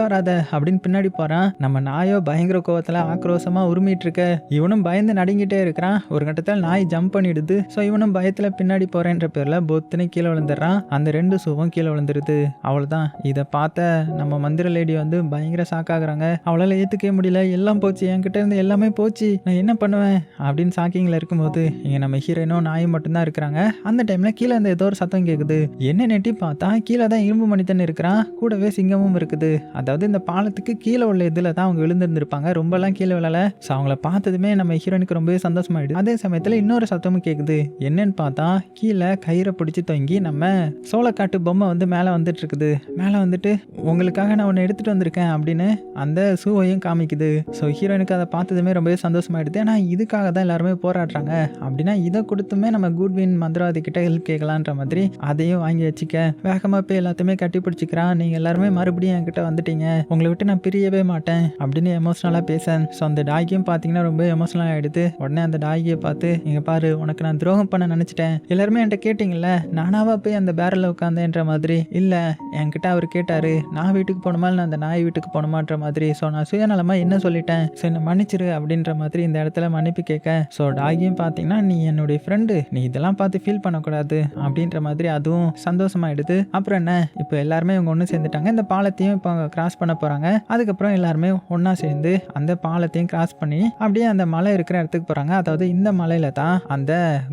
வராத அப்படின்னு பின்னாடி போறான். நம்ம நாயோ பயங்கர கோவத்துல ஆக்ரோஷமா உரிமிட்டு இருக்க. இவனும் பயந்து நடுங்கிட்டே இருக்கிறான். ஒரு கட்டத்தில் நாய் ஜம்ப் பண்ணிடுது. ஸோ இவனும் பயத்துல பின்னாடி போறேன்ற பேர்ல பொத்துன்னு கீழே விழுந்துடுறான். அந்த 2 ஷூவும் கீழே விழுந்துருது. அவ்வளவுதான். இதை பார்த்த நம்ம மந்திர லேடி வந்து பயங்கர ஷாக்காகிறாங்க. அவளால ஏத்துக்கவே முடியல. எல்லாம் போச்சு, என்கிட்ட இருந்து எல்லாமே போச்சு, நான் என்ன பண்ணுவேன் அப்படின்னு ஷாக்கிங்ல இருக்கும்போது இங்க நம்ம ஹீரோயினும் நாயும் மட்டும்தான் இருக்கிறாங்க. அந்த டைம்ல கீழே இருந்து ஏதோ ஒரு சத்தம் கேக்குது. என்ன நெட்டி பார்த்தா கீழே தான் இரும்பு மனிதன் இருக்கிறான், கூடவே சிங்கமும் இருக்குது. அதாவது இந்த பாலத்துக்கு கீழே உள்ள இதுல தான் அவங்க விழுந்திருந்திருப்பாங்க. ரொம்பலாம் கீழே விழல. ஸோ அவங்கள பார்த்ததுமே நம்ம ஹீரோனுக்கு ரொம்பவே சந்தோஷமாயிடுது. அதே சமயத்தில் இன்னொரு சத்தமும் கேட்குது. என்னன்னு பார்த்தா கீழே கயிறை பிடிச்சி தொங்கி நம்ம சோளக்காட்டு பொம்மை வந்து மேலே வந்துட்டு இருக்குது. மேலே வந்துட்டு உங்களுக்காக நான் ஒன்று எடுத்துட்டு வந்திருக்கேன் அப்படின்னு அந்த ஷூவையும் காமிக்குது. ஸோ ஹீரோனுக்கு அதை பார்த்ததுமே ரொம்பவே சந்தோஷமாயிடுது. ஏன்னா இதுக்காக தான் எல்லாருமே போராடுறாங்க. அப்படின்னா இதை கொடுத்துமே நம்ம குட்வின் மந்திரவாதி கிட்ட ஹெல்ப் கேட்கலான்ற மாதிரி அதையும் வாங்கி வச்சுக்க வேகமாக போய் எல்லாத்தையுமே கட்டி பிடிச்சிக்கிறான். நீங்கள் எல்லாருமே மறுபடியும் என்கிட்ட வந்துட்டீங்க, உங்களை விட்டு நான் பிரியவே மாட்டேன் அப்படின்னு எமோஷனலாக பேசேன். ஸோ அந்த டாகியும் பார்த்தீங்கன்னா ரொம்ப எமோஷனலாக ஆகிடுது. உடனே அந்த டாகியை பார்த்து இங்கே பாரு, உனக்கு நான் துரோகம் பண்ண நினச்சிட்டேன், எல்லாருமே என்கிட்ட கேட்டிங்கல்ல, நானாவா போய் அந்த பேரலில் உட்காந்தேன்ற மாதிரி. இல்லை, என்கிட்ட அவர் கேட்டார் நான் வீட்டுக்கு போகணுமா இல்லை அந்த நாய் வீட்டுக்கு போகணுமான்ற மாதிரி. ஸோ நான் சுயநலமாக என்ன சொல்லிட்டேன், ஸோ என்னை மன்னிச்சிரு அப்படின்ற மாதிரி இந்த இடத்துல மன்னிப்பு கேட்க. ஸோ டாகியும் பார்த்தீங்கன்னா நீ என்னுடைய ஃப்ரெண்டு, நீ இதெல்லாம் பார்த்து ஃபீல் பண்ணக்கூடாது அப்படின்ற மாதிரி அதுவும் சந்தோஷமாயிடுது. அப்புறம் என்ன, இப்போ எல்லாருமே இவங்க ஒன்று சேர்ந்துட்டாங்க. இந்த பாலத்தையும் இப்போ அவங்க கிராஸ் பண்ண போகிறாங்க. அதுக்கப்புறம் எல்லாருமே ஒன்றா சேர்ந்து அந்த பாலத்தையும் கிராஸ் பண்ணி அப்படியே அந்த மலை இருக்கிற இடத்துக்கு போகிறாங்க. அதாவது இந்த மலையில தான் அந்த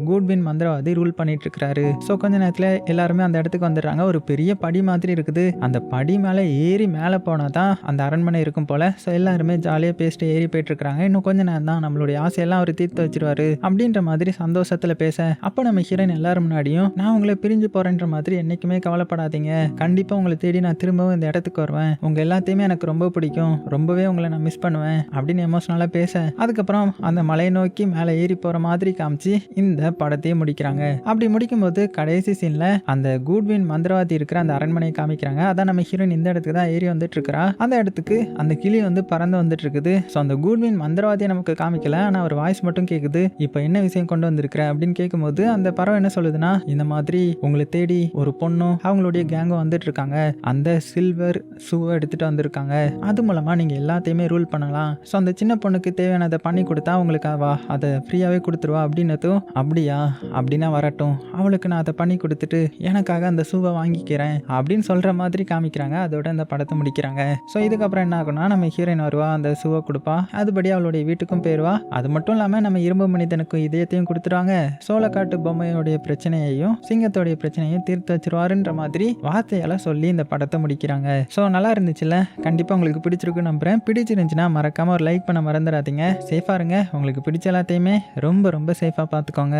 குட்வின் மந்திரவாதி ரூல் பண்ணிட்டு இருக்கிறாரு. ஸோ கொஞ்ச நேரத்தில் எல்லாருமே அந்த இடத்துக்கு வந்துடுறாங்க. ஒரு பெரிய படி மாதிரி இருக்குது. அந்த படி மேலே ஏறி மேலே போனால் தான் அந்த அரண்மனை இருக்கும் போல. ஸோ எல்லாருமே ஜாலியாக பேசிட்டு ஏறி போயிட்டு இருக்காங்க. இன்னும் கொஞ்ச நேரம் தான் நம்மளுடைய ஆசையெல்லாம் அவர் தீர்த்து வச்சிருவாரு அப்படின்ற மாதிரி சந்தோஷத்தில் பேச, அப்போ நம்ம ஹீரோயின் எல்லாரும் முன்னாடியும் நான் உங்களை பிரிஞ்சு போறேன்ற மாதிரி என்னைக்குமே கவலைப்படாதீங்க, கண்டிப்பாக உங்களை தேடி நான் திரும்பவும் இந்த இடத்துக்கு வருவேன், உங்க எல்லாத்தையுமே எனக்கு ரொம்ப பிடிக்கும், ரொம்பவே உங்களை நான் மிஸ் பண்ணுவேன் அப்படின்னு எமோஷனலாக பேச, அதுக்கப்புறம் அந்த மலையை நோக்கி மேலே ஏறி போகிற மாதிரி காமிச்சு இந்த படத்தையே முடிக்கிறாங்க. அப்படி முடிக்கும்போது கடைசி சீன்ல அந்த குட்வின் மந்திரவாதி இருக்கிற அந்த அரண்மனையை காமிக்கிறாங்க. அதான் நம்ம ஹீரோயின் இந்த இடத்துக்கு தான் ஏறி வந்துட்டு இருக்கிறா. அந்த இடத்துக்கு அந்த கிளி வந்து பறந்து வந்துட்டு இருக்குது. ஸோ அந்த குட்வின் மந்திரவாதியை நமக்கு காமிக்கல, ஆனால் அவர் வாய்ஸ் மட்டும் கேட்குது. இப்போ என்ன விஷயம் கொண்டு வந்திருக்கிற அப்படின்னு கேட்கும்போது அந்த பறவை என்ன சொல்லுதுன்னா, இந்த மாதிரி உங்களை தேடி ஒரு பொண்ணும் அவங்களுடைய கேங்கும் வந்துட்டு இருக்காங்க. அந்த சில்வர் ஷூவை எடுத்துட்டு வந்திருக்காங்க. அது மூலமா நீங்க எல்லாத்தையுமே ரூல் பண்ணலாம். ஸோ அந்த சின்ன பொண்ணுக்கு தேவையானதை பண்ணி கொடுத்தா உங்களுக்கு அதை ஃப்ரீயாவே கொடுத்துருவா அப்படின்னதும், அப்படியா, அப்படின்னா வரட்டும், அவளுக்கு நான் அதை பண்ணி கொடுத்துட்டு எனக்காக அந்த ஷூவை வாங்கிக்கிறேன் அப்படின்னு சொல்ற மாதிரி காமிக்கிறாங்க. அதோட அந்த படத்தை முடிக்கிறாங்க. ஸோ இதுக்கப்புறம் என்ன ஆகும்னா, நம்ம ஹீரோயின் வருவா, அந்த ஷூவை கொடுப்பா, அதுபடி அவளுடைய வீட்டுக்கும் போயிடுவா. அது மட்டும் இல்லாமல் நம்ம இரும்பு மனிதனுக்கும் இதயத்தையும் கொடுத்துருவாங்க. சோளக்காட்டு பொம்மையோடைய பிரச்சனையையும் சிங்கத்தோடைய பிரச்சனையும் தீர்த்து வச்சிருவாருன்ற மாதிரி வார்த்தையால சொல்லி இந்த படத்தை முடிக்கிறாங்க. ஸோ நல்லா இருந்துச்சுல்ல? கண்டிப்பாக உங்களுக்கு பிடிச்சிருக்குன்னு நம்புறேன். பிடிச்சிருந்துச்சுன்னா மறக்காம ஒரு லைக் பண்ண மறந்துடாதீங்க. சேஃபாக இருங்க. உங்களுக்கு பிடிச்ச எல்லாத்தையுமே ரொம்ப ரொம்ப சேஃபாக பார்த்துக்கோங்க.